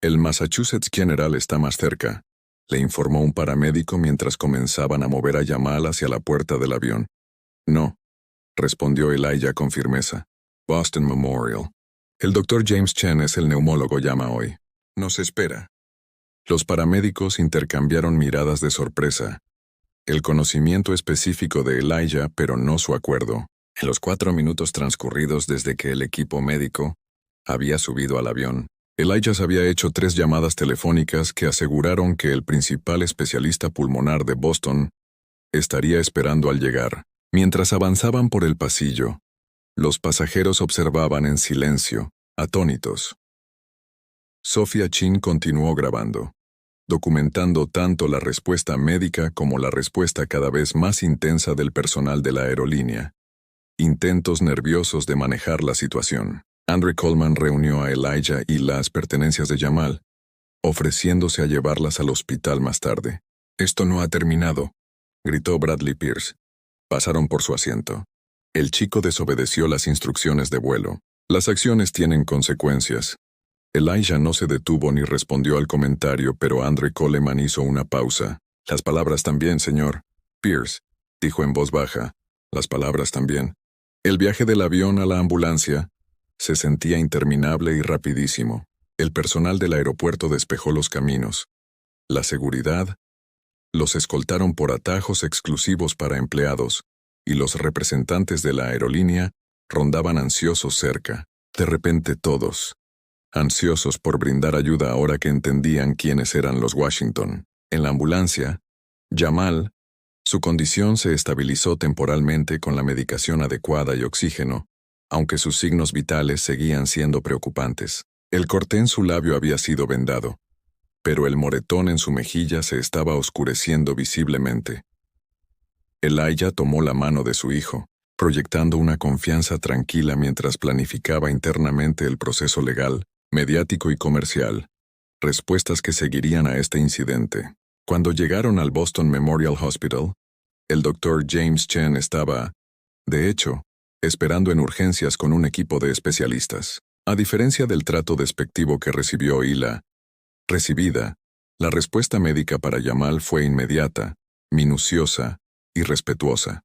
El Massachusetts General está más cerca, le informó un paramédico mientras comenzaban a mover a Jamal hacia la puerta del avión. No, respondió Elijah con firmeza. Boston Memorial. El Dr. James Chen es el neumólogo, llama hoy. Nos espera. Los paramédicos intercambiaron miradas de sorpresa. El conocimiento específico de Elijah, pero no su acuerdo. En los 4 minutos transcurridos desde que el equipo médico había subido al avión, Elijah había hecho 3 llamadas telefónicas que aseguraron que el principal especialista pulmonar de Boston estaría esperando al llegar. Mientras avanzaban por el pasillo, los pasajeros observaban en silencio, atónitos. Sophia Chin continuó grabando, documentando tanto la respuesta médica como la respuesta cada vez más intensa del personal de la aerolínea. Intentos nerviosos de manejar la situación. Andre Coleman reunió a Elijah y las pertenencias de Jamal, ofreciéndose a llevarlas al hospital más tarde. «Esto no ha terminado», gritó Bradley Pierce. Pasaron por su asiento. El chico desobedeció las instrucciones de vuelo. «Las acciones tienen consecuencias», Elijah no se detuvo ni respondió al comentario, pero Andre Coleman hizo una pausa. Las palabras también, señor Pierce, dijo en voz baja. Las palabras también. El viaje del avión a la ambulancia se sentía interminable y rapidísimo. El personal del aeropuerto despejó los caminos. La seguridad los escoltaron por atajos exclusivos para empleados, y los representantes de la aerolínea rondaban ansiosos cerca. De repente todos, ansiosos por brindar ayuda ahora que entendían quiénes eran los Washington. En la ambulancia, Jamal, su condición se estabilizó temporalmente con la medicación adecuada y oxígeno, aunque sus signos vitales seguían siendo preocupantes. El corte en su labio había sido vendado, pero el moretón en su mejilla se estaba oscureciendo visiblemente. Elijah tomó la mano de su hijo, proyectando una confianza tranquila mientras planificaba internamente el proceso legal, mediático y comercial, respuestas que seguirían a este incidente. Cuando llegaron al Boston Memorial Hospital, el Dr. James Chen estaba, de hecho, esperando en urgencias con un equipo de especialistas. A diferencia del trato despectivo que recibió y la recibida, la respuesta médica para Jamal fue inmediata, minuciosa y respetuosa.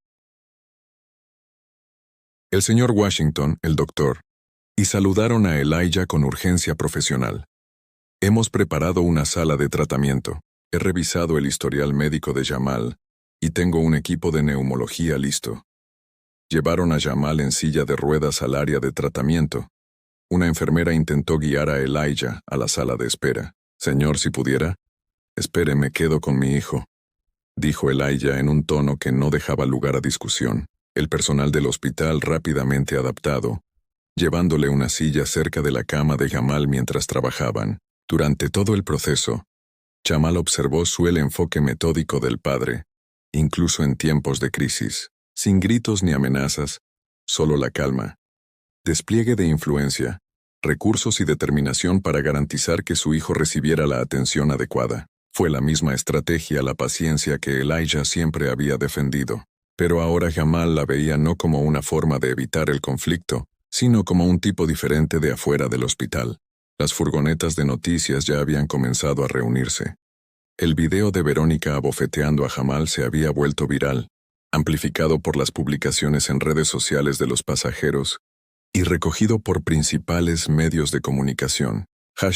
El señor Washington, el doctor, y saludaron a Elijah con urgencia profesional. Hemos preparado una sala de tratamiento. He revisado el historial médico de Jamal y tengo un equipo de neumología listo. Llevaron a Jamal en silla de ruedas al área de tratamiento. Una enfermera intentó guiar a Elijah a la sala de espera. Señor, si pudiera. Espere, me quedo con mi hijo, dijo Elijah en un tono que no dejaba lugar a discusión. El personal del hospital rápidamente adaptado, llevándole una silla cerca de la cama de Jamal mientras trabajaban. Durante todo el proceso, Jamal observó el enfoque metódico del padre, incluso en tiempos de crisis, sin gritos ni amenazas, solo la calma, despliegue de influencia, recursos y determinación para garantizar que su hijo recibiera la atención adecuada. Fue la misma estrategia, la paciencia que Elijah siempre había defendido. Pero ahora Jamal la veía no como una forma de evitar el conflicto, sino como un tipo diferente de afuera del hospital. Las furgonetas de noticias ya habían comenzado a reunirse. El video de Verónica abofeteando a Jamal se había vuelto viral, amplificado por las publicaciones en redes sociales de los pasajeros y recogido por principales medios de comunicación.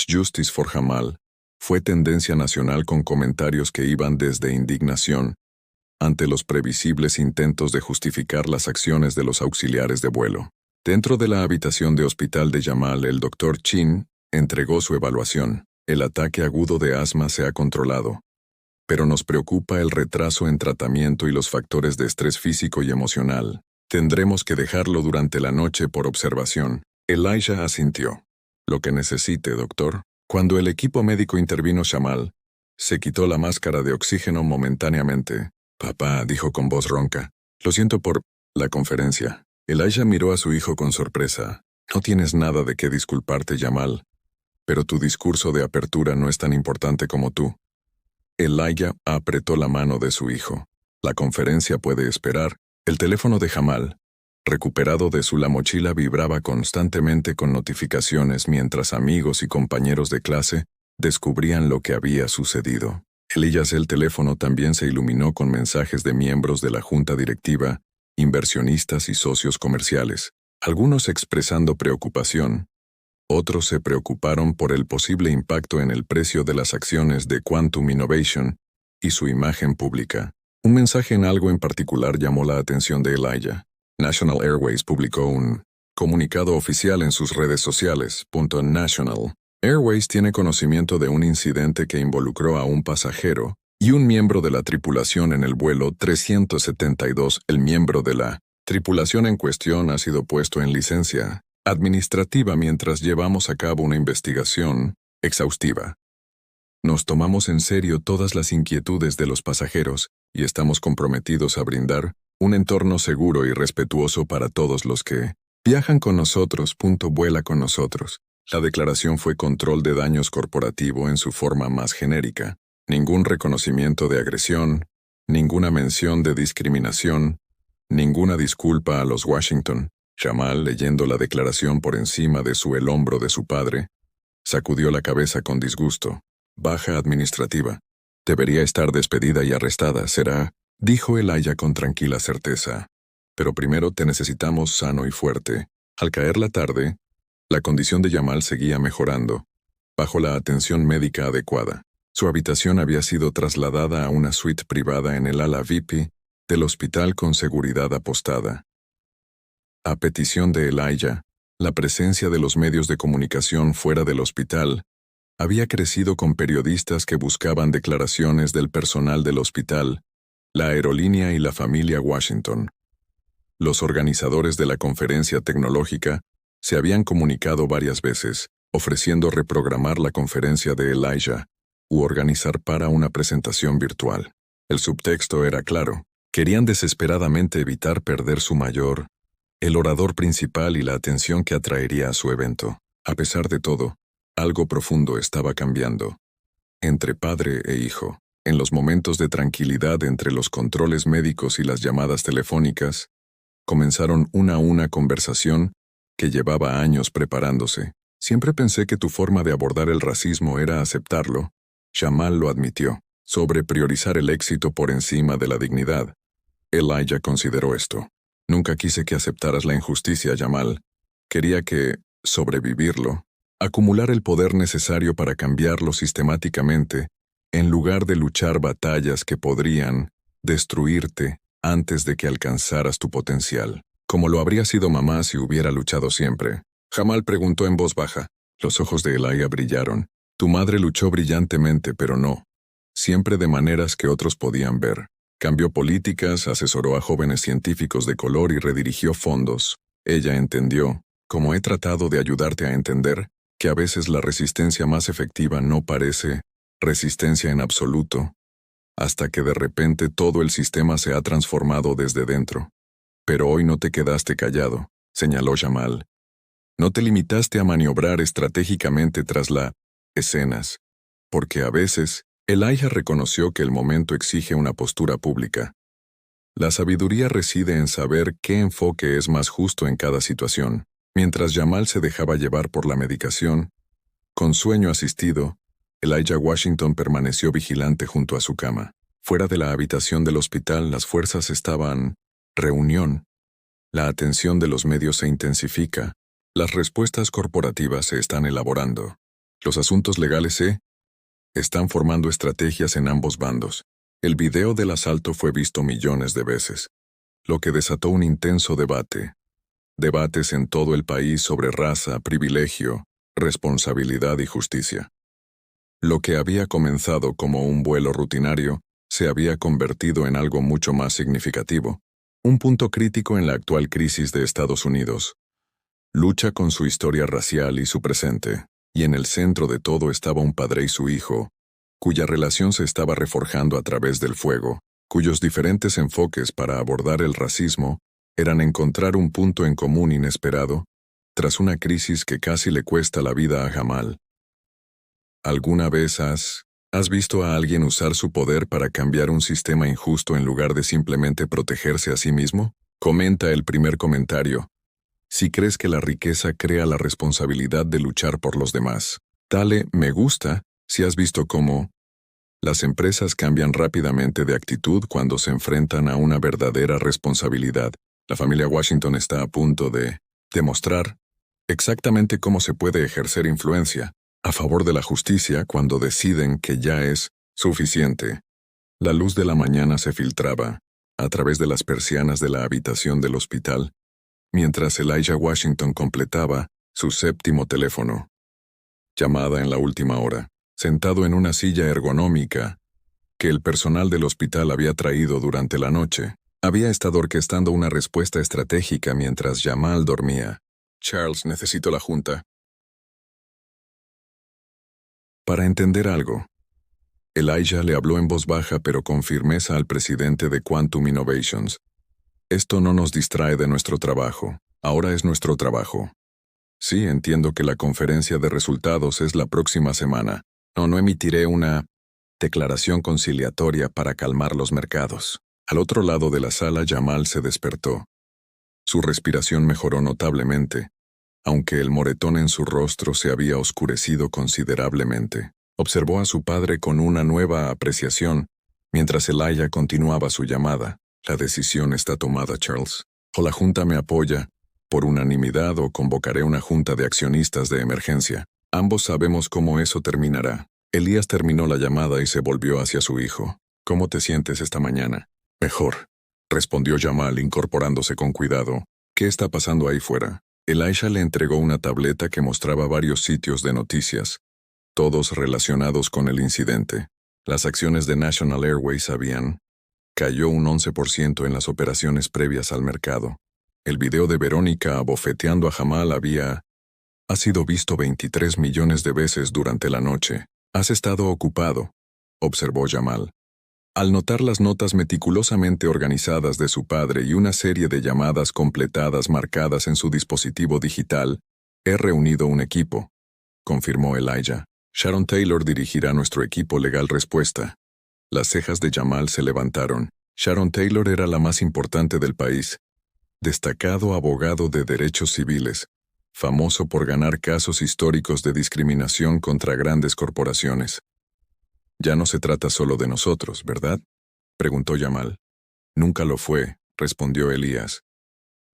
#Justice for Jamal fue tendencia nacional con comentarios que iban desde indignación ante los previsibles intentos de justificar las acciones de los auxiliares de vuelo. Dentro de la habitación de hospital de Jamal, el Dr. Chin entregó su evaluación. El ataque agudo de asma se ha controlado, pero nos preocupa el retraso en tratamiento y los factores de estrés físico y emocional. Tendremos que dejarlo durante la noche por observación. Elijah asintió. Lo que necesite, doctor. Cuando el equipo médico intervino, Jamal se quitó la máscara de oxígeno momentáneamente. Papá, dijo con voz ronca. Lo siento por la conferencia. Elijah miró a su hijo con sorpresa. No tienes nada de qué disculparte, Jamal. Pero tu discurso de apertura no es tan importante como tú. Elijah apretó la mano de su hijo. La conferencia puede esperar. El teléfono de Jamal, recuperado de la mochila, vibraba constantemente con notificaciones mientras amigos y compañeros de clase descubrían lo que había sucedido. El teléfono también se iluminó con mensajes de miembros de la junta directiva, inversionistas y socios comerciales, algunos expresando preocupación. Otros se preocuparon por el posible impacto en el precio de las acciones de Quantum Innovation y su imagen pública. Un mensaje en algo en particular llamó la atención de Elijah. National Airways publicó un comunicado oficial en sus redes sociales. National Airways tiene conocimiento de un incidente que involucró a un pasajero y un miembro de la tripulación en el vuelo 372. El miembro de la tripulación en cuestión ha sido puesto en licencia administrativa mientras llevamos a cabo una investigación exhaustiva. Nos tomamos en serio todas las inquietudes de los pasajeros y estamos comprometidos a brindar un entorno seguro y respetuoso para todos los que viajan con nosotros. Vuela con nosotros. La declaración fue control de daños corporativo en su forma más genérica. Ningún reconocimiento de agresión, ninguna mención de discriminación, ninguna disculpa a los Washington. Jamal, leyendo la declaración por encima de el hombro de su padre, Sacudió la cabeza con disgusto. Baja administrativa. Debería estar despedida y arrestada, será, dijo Elijah con tranquila certeza. Pero primero te necesitamos sano y fuerte. Al caer la tarde, la condición de Jamal seguía mejorando, bajo la atención médica adecuada. Su habitación había sido trasladada a una suite privada en el ala VIP del hospital con seguridad apostada. A petición de Elijah, la presencia de los medios de comunicación fuera del hospital había crecido con periodistas que buscaban declaraciones del personal del hospital, la aerolínea y la familia Washington. Los organizadores de la conferencia tecnológica se habían comunicado varias veces, ofreciendo reprogramar la conferencia de Elijah u organizar para una presentación virtual. El subtexto era claro. Querían desesperadamente evitar perder su mayor, el orador principal y la atención que atraería a su evento. A pesar de todo, algo profundo estaba cambiando. Entre padre e hijo, en los momentos de tranquilidad entre los controles médicos y las llamadas telefónicas, comenzaron una a una conversación que llevaba años preparándose. Siempre pensé que tu forma de abordar el racismo era aceptarlo. Jamal lo admitió, sobre priorizar el éxito por encima de la dignidad. Elijah consideró esto. Nunca quise que aceptaras la injusticia, Jamal. Quería que, sobrevivirlo, acumular el poder necesario para cambiarlo sistemáticamente, en lugar de luchar batallas que podrían destruirte antes de que alcanzaras tu potencial. Como lo habría sido mamá si hubiera luchado siempre. Jamal preguntó en voz baja. Los ojos de Elijah brillaron. Tu madre luchó brillantemente, pero no. Siempre de maneras que otros podían ver. Cambió políticas, asesoró a jóvenes científicos de color y redirigió fondos. Ella entendió, como he tratado de ayudarte a entender, que a veces la resistencia más efectiva no parece resistencia en absoluto, hasta que de repente todo el sistema se ha transformado desde dentro. Pero hoy no te quedaste callado, señaló Jamal. No te limitaste a maniobrar estratégicamente tras las escenas, porque a veces Elijah reconoció que el momento exige una postura pública. La sabiduría reside en saber qué enfoque es más justo en cada situación. Mientras Jamal se dejaba llevar por la medicación, con sueño asistido, Elijah Washington permaneció vigilante junto a su cama. Fuera de la habitación del hospital, las fuerzas estaban reunión. La atención de los medios se intensifica. Las respuestas corporativas se están elaborando. Los asuntos legales se están formando estrategias en ambos bandos. El video del asalto fue visto millones de veces, lo que desató un intenso debate. Debates en todo el país sobre raza, privilegio, responsabilidad y justicia. Lo que había comenzado como un vuelo rutinario se había convertido en algo mucho más significativo, un punto crítico en la actual crisis de Estados Unidos. Lucha con su historia racial y su presente, y en el centro de todo estaba un padre y su hijo, cuya relación se estaba reforjando a través del fuego, cuyos diferentes enfoques para abordar el racismo eran encontrar un punto en común inesperado, tras una crisis que casi le cuesta la vida a Jamal. ¿Alguna vez has visto a alguien usar su poder para cambiar un sistema injusto en lugar de simplemente protegerse a sí mismo? Comenta el primer comentario. Si crees que la riqueza crea la responsabilidad de luchar por los demás. Dale me gusta si has visto cómo las empresas cambian rápidamente de actitud cuando se enfrentan a una verdadera responsabilidad. La familia Washington está a punto de demostrar exactamente cómo se puede ejercer influencia a favor de la justicia cuando deciden que ya es suficiente. La luz de la mañana se filtraba a través de las persianas de la habitación del hospital, mientras Elijah Washington completaba su 7º teléfono. Llamada en la última hora, sentado en una silla ergonómica que el personal del hospital había traído durante la noche. Había estado orquestando una respuesta estratégica mientras Jamal dormía. Charles, necesito la junta. Para entender algo. Elijah le habló en voz baja pero con firmeza al presidente de Quantum Innovations. Esto no nos distrae de nuestro trabajo. Ahora es nuestro trabajo. Sí, entiendo que la conferencia de resultados es la próxima semana. No emitiré una declaración conciliatoria para calmar los mercados. Al otro lado de la sala, Jamal se despertó. Su respiración mejoró notablemente. aunque el moretón en su rostro se había oscurecido considerablemente. Observó a su padre con una nueva apreciación, mientras Elijah continuaba su llamada. La decisión está tomada, Charles. O la junta me apoya, por unanimidad, o convocaré una junta de accionistas de emergencia. Ambos sabemos cómo eso terminará. Elías terminó la llamada y se volvió hacia su hijo. ¿Cómo te sientes esta mañana? Mejor, respondió Jamal incorporándose con cuidado. ¿Qué está pasando ahí fuera? Elijah le entregó una tableta que mostraba varios sitios de noticias, todos relacionados con el incidente. Las acciones de National Airways cayó un 11% en las operaciones previas al mercado. El video de Verónica abofeteando a Jamal ha sido visto 23 millones de veces durante la noche. Has estado ocupado, observó Jamal. Al notar las notas meticulosamente organizadas de su padre y una serie de llamadas completadas marcadas en su dispositivo digital, he reunido un equipo, confirmó Elijah. Sharon Taylor dirigirá nuestro equipo legal. Respuesta. Las cejas de Jamal se levantaron. Sharon Taylor era la más importante del país. Destacado abogado de derechos civiles, famoso por ganar casos históricos de discriminación contra grandes corporaciones. Ya no se trata solo de nosotros, ¿verdad?, preguntó Jamal. Nunca lo fue, respondió Elías.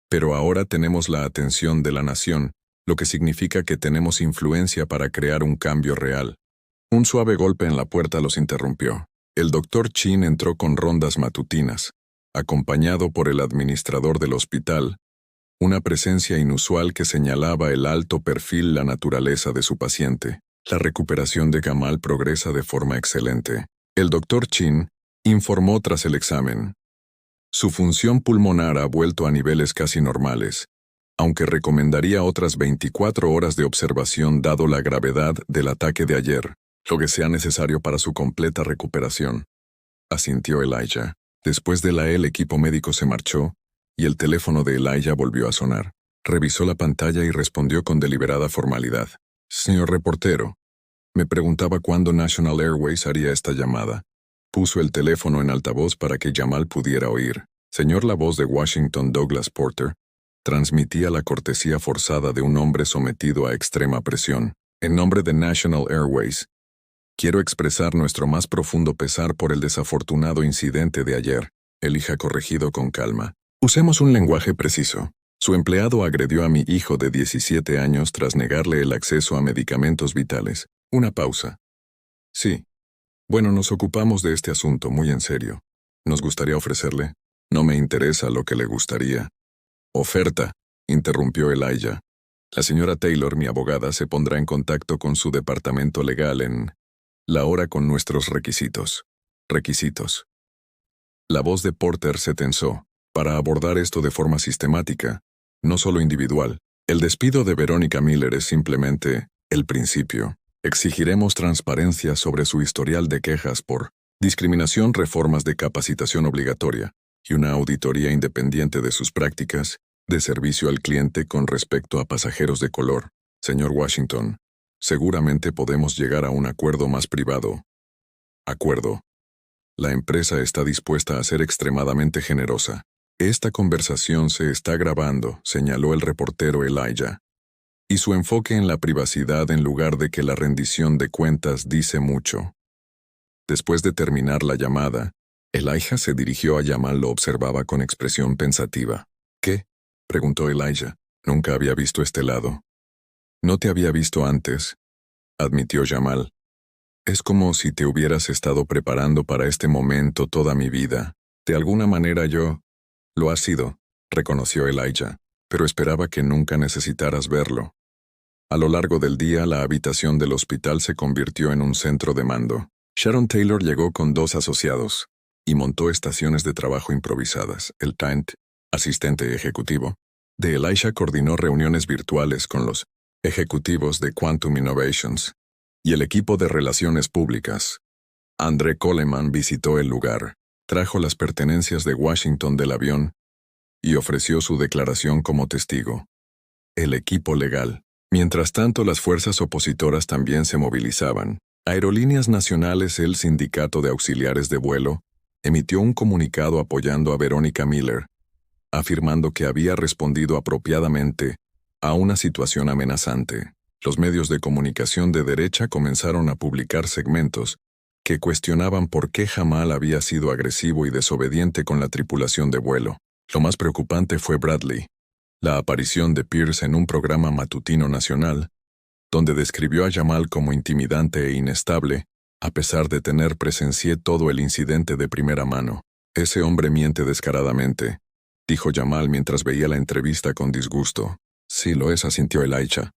Pero ahora tenemos la atención de la nación, lo que significa que tenemos influencia para crear un cambio real. Un suave golpe en la puerta los interrumpió. El doctor Chin entró con rondas matutinas, acompañado por el administrador del hospital, una presencia inusual que señalaba el alto perfil, la naturaleza de su paciente. La recuperación de Jamal progresa de forma excelente. El doctor Chin informó tras el examen. Su función pulmonar ha vuelto a niveles casi normales, aunque recomendaría otras 24 horas de observación dado la gravedad del ataque de ayer, lo que sea necesario para su completa recuperación, asintió Elijah. Después de el equipo médico se marchó, y el teléfono de Elijah volvió a sonar. Revisó la pantalla y respondió con deliberada formalidad. Señor reportero, me preguntaba cuándo National Airways haría esta llamada. Puso el teléfono en altavoz para que Jamal pudiera oír. Señor, la voz de Washington Douglas Porter transmitía la cortesía forzada de un hombre sometido a extrema presión. En nombre de National Airways, quiero expresar nuestro más profundo pesar por el desafortunado incidente de ayer. Elija corregido con calma. Usemos un lenguaje preciso. Su empleado agredió a mi hijo de 17 años tras negarle el acceso a medicamentos vitales. Una pausa. Sí. Bueno, nos ocupamos de este asunto muy en serio. ¿Nos gustaría ofrecerle? No me interesa lo que le gustaría. Oferta, interrumpió Elijah. La señora Taylor, mi abogada, se pondrá en contacto con su departamento legal en la hora con nuestros requisitos. Requisitos. La voz de Porter se tensó. Para abordar esto de forma sistemática, no solo individual. El despido de Verónica Miller es simplemente el principio. Exigiremos transparencia sobre su historial de quejas por discriminación, reformas de capacitación obligatoria y una auditoría independiente de sus prácticas de servicio al cliente con respecto a pasajeros de color. Señor Washington, seguramente podemos llegar a un acuerdo más privado. Acuerdo. La empresa está dispuesta a ser extremadamente generosa. Esta conversación se está grabando, señaló el reportero Elijah. Y su enfoque en la privacidad en lugar de que la rendición de cuentas dice mucho. Después de terminar la llamada, Elijah se dirigió a Jamal. Lo observaba con expresión pensativa. ¿Qué?, preguntó Elijah. Nunca había visto este lado. No te había visto antes, admitió Jamal. Es como si te hubieras estado preparando para este momento toda mi vida. De alguna manera yo... Lo has sido, reconoció Elijah, pero esperaba que nunca necesitaras verlo. A lo largo del día, la habitación del hospital se convirtió en un centro de mando. Sharon Taylor llegó con 2 asociados y montó estaciones de trabajo improvisadas. El Tant, asistente ejecutivo, de Elijah coordinó reuniones virtuales con los ejecutivos de Quantum Innovations y el equipo de relaciones públicas. André Coleman visitó el lugar, trajo las pertenencias de Washington del avión y ofreció su declaración como testigo. El equipo legal. Mientras tanto, las fuerzas opositoras también se movilizaban. Aerolíneas Nacionales, el Sindicato de Auxiliares de Vuelo, emitió un comunicado apoyando a Verónica Miller, afirmando que había respondido apropiadamente a una situación amenazante. Los medios de comunicación de derecha comenzaron a publicar segmentos que cuestionaban por qué Jamal había sido agresivo y desobediente con la tripulación de vuelo. Lo más preocupante fue Bradley, la aparición de Pierce en un programa matutino nacional, donde describió a Jamal como intimidante e inestable, a pesar de tener presencié todo el incidente de primera mano. Ese hombre miente descaradamente, dijo Jamal mientras veía la entrevista con disgusto. Sí lo es, asintió Elijah.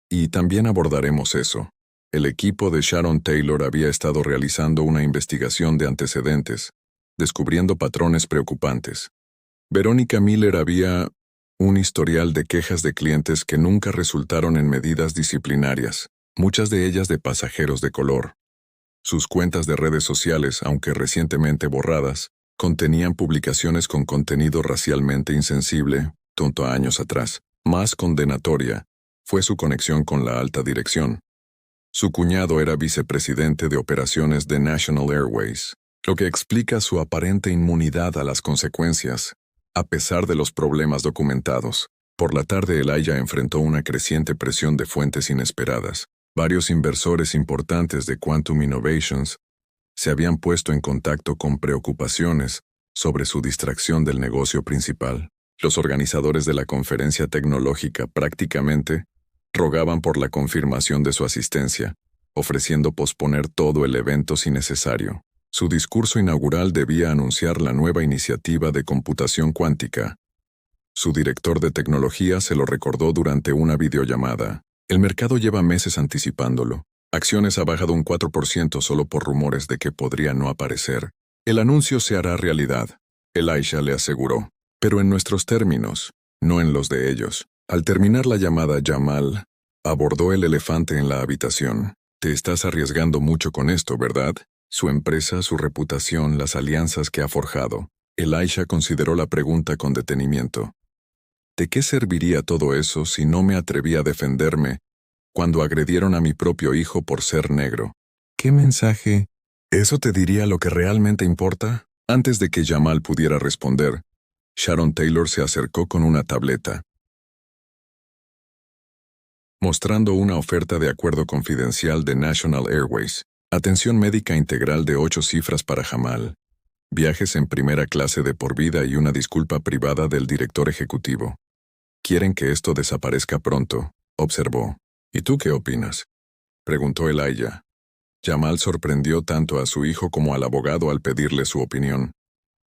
Y también abordaremos eso. El equipo de Sharon Taylor había estado realizando una investigación de antecedentes, descubriendo patrones preocupantes. Verónica Miller había un historial de quejas de clientes que nunca resultaron en medidas disciplinarias, muchas de ellas de pasajeros de color. Sus cuentas de redes sociales, aunque recientemente borradas, contenían publicaciones con contenido racialmente insensible, tonto a años atrás. Más condenatoria fue su conexión con la alta dirección. Su cuñado era vicepresidente de operaciones de National Airways, lo que explica su aparente inmunidad a las consecuencias, a pesar de los problemas documentados. Por la tarde Elijah enfrentó una creciente presión de fuentes inesperadas. Varios inversores importantes de Quantum Innovations se habían puesto en contacto con preocupaciones sobre su distracción del negocio principal. Los organizadores de la conferencia tecnológica prácticamente rogaban por la confirmación de su asistencia, ofreciendo posponer todo el evento si necesario. Su discurso inaugural debía anunciar la nueva iniciativa de computación cuántica. Su director de tecnología se lo recordó durante una videollamada. El mercado lleva meses anticipándolo. Acciones ha bajado un 4% solo por rumores de que podría no aparecer. El anuncio se hará realidad, Elijah le aseguró, pero en nuestros términos, no en los de ellos. Al terminar la llamada, Jamal abordó el elefante en la habitación. Te estás arriesgando mucho con esto, ¿verdad? Su empresa, su reputación, las alianzas que ha forjado. Elijah consideró la pregunta con detenimiento. ¿De qué serviría todo eso si no me atreví a defenderme cuando agredieron a mi propio hijo por ser negro? ¿Qué mensaje? ¿Eso te diría lo que realmente importa? Antes de que Jamal pudiera responder, Sharon Taylor se acercó con una tableta, mostrando una oferta de acuerdo confidencial de National Airways. Atención médica integral de 8 cifras para Jamal. Viajes en primera clase de por vida y una disculpa privada del director ejecutivo. Quieren que esto desaparezca pronto, observó. ¿Y tú qué opinas?, preguntó Elijah. Jamal sorprendió tanto a su hijo como al abogado al pedirle su opinión.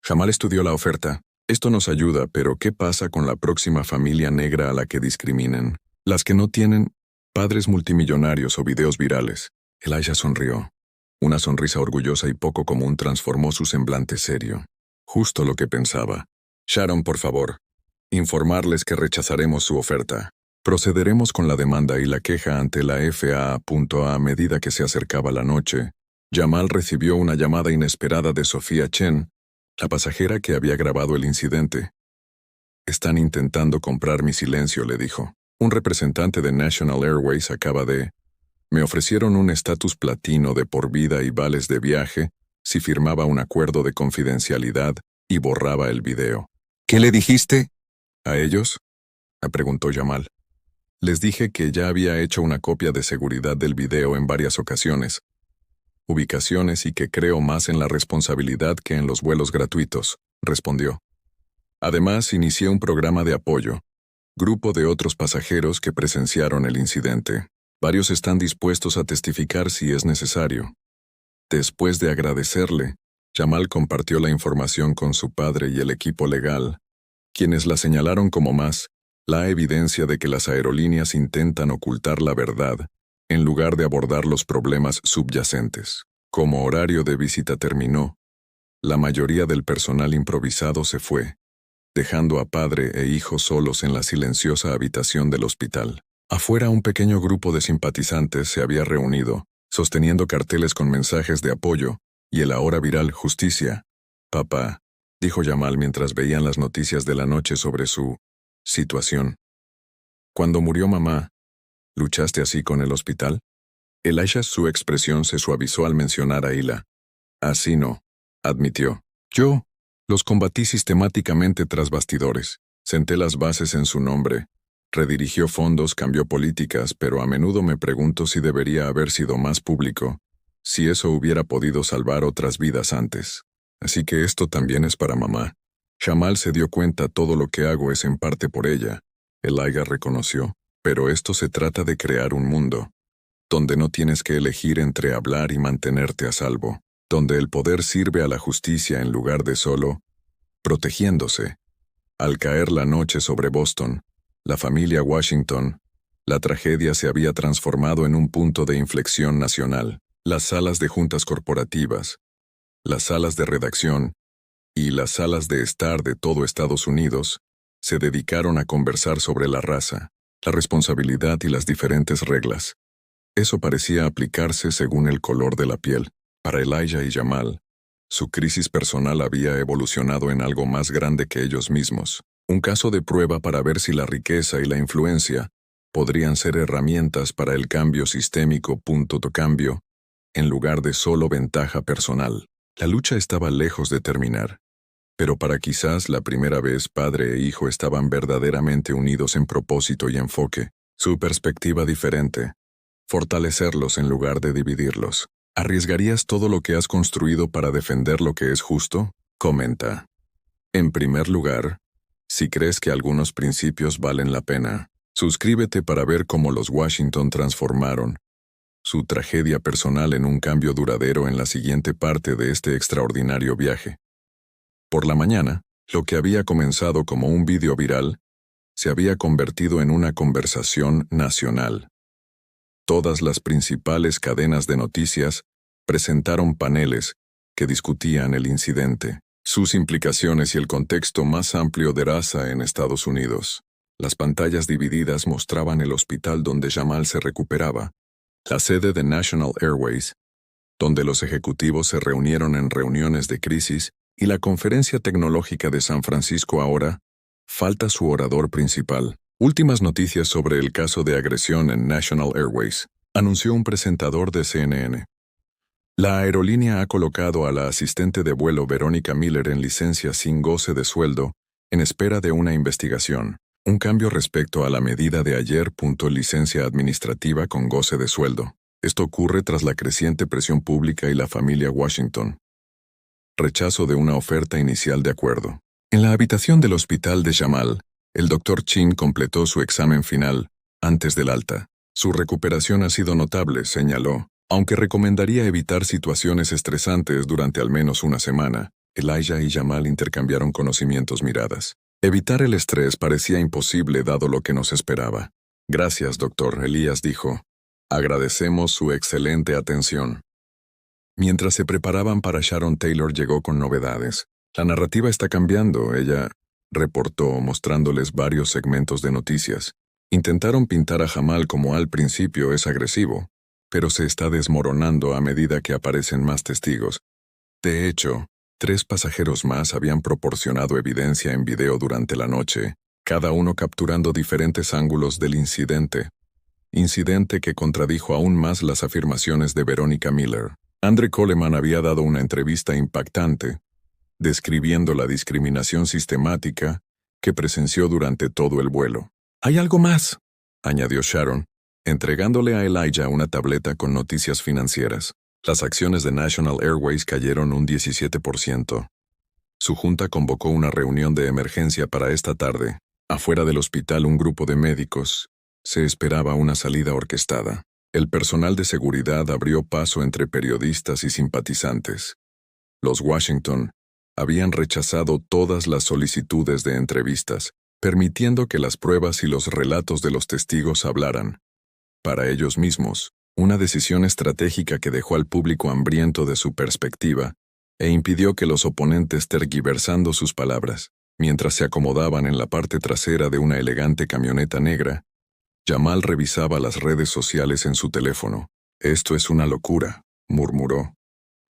Jamal estudió la oferta. Esto nos ayuda, pero ¿qué pasa con la próxima familia negra a la que discriminen? Las que no tienen padres multimillonarios o videos virales. Elijah sonrió. Una sonrisa orgullosa y poco común transformó su semblante serio. Justo lo que pensaba. Sharon, por favor, informarles que rechazaremos su oferta. Procederemos con la demanda y la queja ante la FAA. A medida que se acercaba la noche, Jamal recibió una llamada inesperada de Sofía Chen, la pasajera que había grabado el incidente. Están intentando comprar mi silencio, le dijo. Un representante de National Airways acaba de... Me ofrecieron un estatus platino de por vida y vales de viaje si firmaba un acuerdo de confidencialidad y borraba el video. ¿Qué le dijiste? ¿A ellos?, preguntó Jamal. Les dije que ya había hecho una copia de seguridad del video en varias ocasiones, ubicaciones y que creo más en la responsabilidad que en los vuelos gratuitos, respondió. Además, inicié un programa de apoyo, grupo de otros pasajeros que presenciaron el incidente. Varios están dispuestos a testificar si es necesario. Después de agradecerle, Jamal compartió la información con su padre y el equipo legal, quienes la señalaron como más la evidencia de que las aerolíneas intentan ocultar la verdad en lugar de abordar los problemas subyacentes. Como horario de visita terminó, la mayoría del personal improvisado se fue, dejando a padre e hijo solos en la silenciosa habitación del hospital. Afuera, un pequeño grupo de simpatizantes se había reunido, sosteniendo carteles con mensajes de apoyo y el ahora viral Justicia. Papá, dijo Jamal mientras veían las noticias de la noche sobre su situación. Cuando murió mamá, ¿luchaste así con el hospital? Elijah, su expresión se suavizó al mencionar a Hila. Así no, admitió. Yo los combatí sistemáticamente tras bastidores. Senté las bases en su nombre, Redirigió fondos, cambió políticas, pero a menudo me pregunto si debería haber sido más público, si eso hubiera podido salvar otras vidas antes. Así que esto también es para mamá. Jamal se dio cuenta todo lo que hago es en parte por ella. Elijah reconoció, pero esto se trata de crear un mundo, donde no tienes que elegir entre hablar y mantenerte a salvo, donde el poder sirve a la justicia en lugar de solo protegiéndose. Al caer la noche sobre Boston, la familia Washington, la tragedia se había transformado en un punto de inflexión nacional. Las salas de juntas corporativas, las salas de redacción y las salas de estar de todo Estados Unidos se dedicaron a conversar sobre la raza, la responsabilidad y las diferentes reglas. Eso parecía aplicarse según el color de la piel. Para Elijah y Jamal, su crisis personal había evolucionado en algo más grande que ellos mismos. Un caso de prueba para ver si la riqueza y la influencia podrían ser herramientas para el cambio sistémico. Cambio, en lugar de solo ventaja personal. La lucha estaba lejos de terminar. Pero para quizás la primera vez padre e hijo estaban verdaderamente unidos en propósito y enfoque. Su perspectiva diferente. Fortalecerlos en lugar de dividirlos. ¿Arriesgarías todo lo que has construido para defender lo que es justo? Comenta. En primer lugar, si crees que algunos principios valen la pena, suscríbete para ver cómo los Washington transformaron su tragedia personal en un cambio duradero en la siguiente parte de este extraordinario viaje. Por la mañana, lo que había comenzado como un vídeo viral se había convertido en una conversación nacional. Todas las principales cadenas de noticias presentaron paneles que discutían el incidente, sus implicaciones y el contexto más amplio de raza en Estados Unidos. Las pantallas divididas mostraban el hospital donde Jamal se recuperaba, la sede de National Airways, donde los ejecutivos se reunieron en reuniones de crisis, y la conferencia tecnológica de San Francisco. Ahora, falta su orador principal. Últimas noticias sobre el caso de agresión en National Airways, anunció un presentador de CNN. La aerolínea ha colocado a la asistente de vuelo Verónica Miller en licencia sin goce de sueldo, en espera de una investigación. Un cambio respecto a la medida de ayer. Licencia administrativa con goce de sueldo. Esto ocurre tras la creciente presión pública y la familia Washington. Rechazo de una oferta inicial de acuerdo. En la habitación del hospital de Jamal, el Dr. Chin completó su examen final, antes del alta. Su recuperación ha sido notable, señaló, aunque recomendaría evitar situaciones estresantes durante al menos una semana. Elijah y Jamal intercambiaron conocimientos miradas. Evitar el estrés parecía imposible dado lo que nos esperaba. Gracias, doctor, Elías dijo. Agradecemos su excelente atención. Mientras se preparaban para Sharon Taylor llegó con novedades. La narrativa está cambiando, ella reportó mostrándoles varios segmentos de noticias. Intentaron pintar a Jamal como al principio es agresivo, pero se está desmoronando a medida que aparecen más testigos. De hecho, 3 pasajeros más habían proporcionado evidencia en video durante la noche, cada uno capturando diferentes ángulos del incidente. Incidente que contradijo aún más las afirmaciones de Verónica Miller. Andre Coleman había dado una entrevista impactante, describiendo la discriminación sistemática que presenció durante todo el vuelo. «Hay algo más», añadió Sharon, entregándole a Elijah una tableta con noticias financieras. Las acciones de National Airways cayeron un 17%. Su junta convocó una reunión de emergencia para esta tarde. Afuera del hospital, un grupo de médicos se esperaba una salida orquestada. El personal de seguridad abrió paso entre periodistas y simpatizantes. Los Washington habían rechazado todas las solicitudes de entrevistas, permitiendo que las pruebas y los relatos de los testigos hablaran. Para ellos mismos, una decisión estratégica que dejó al público hambriento de su perspectiva e impidió que los oponentes tergiversando sus palabras. Mientras se acomodaban en la parte trasera de una elegante camioneta negra, Jamal revisaba las redes sociales en su teléfono. «Esto es una locura», murmuró.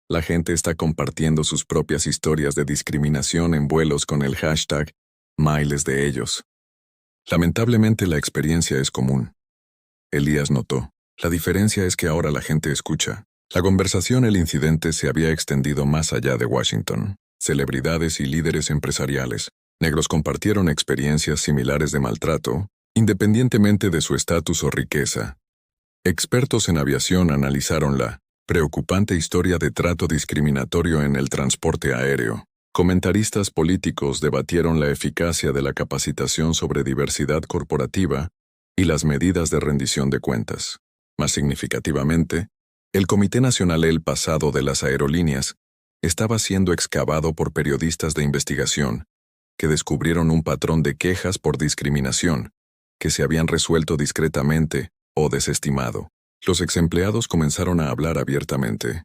La gente está compartiendo sus propias historias de discriminación en vuelos con el hashtag «miles de ellos». Lamentablemente la experiencia es común. Elías notó. La diferencia es que ahora la gente escucha. La conversación, el incidente se había extendido más allá de Washington. Celebridades y líderes empresariales negros compartieron experiencias similares de maltrato, Independientemente de su estatus o riqueza, expertos en aviación analizaron la preocupante historia de trato discriminatorio en el transporte aéreo. Comentaristas políticos debatieron la eficacia de la capacitación sobre diversidad corporativa y las medidas de rendición de cuentas. Más significativamente, el Comité Nacional El Pasado de las Aerolíneas estaba siendo excavado por periodistas de investigación que descubrieron un patrón de quejas por discriminación que se habían resuelto discretamente o desestimado. Los exempleados comenzaron a hablar abiertamente.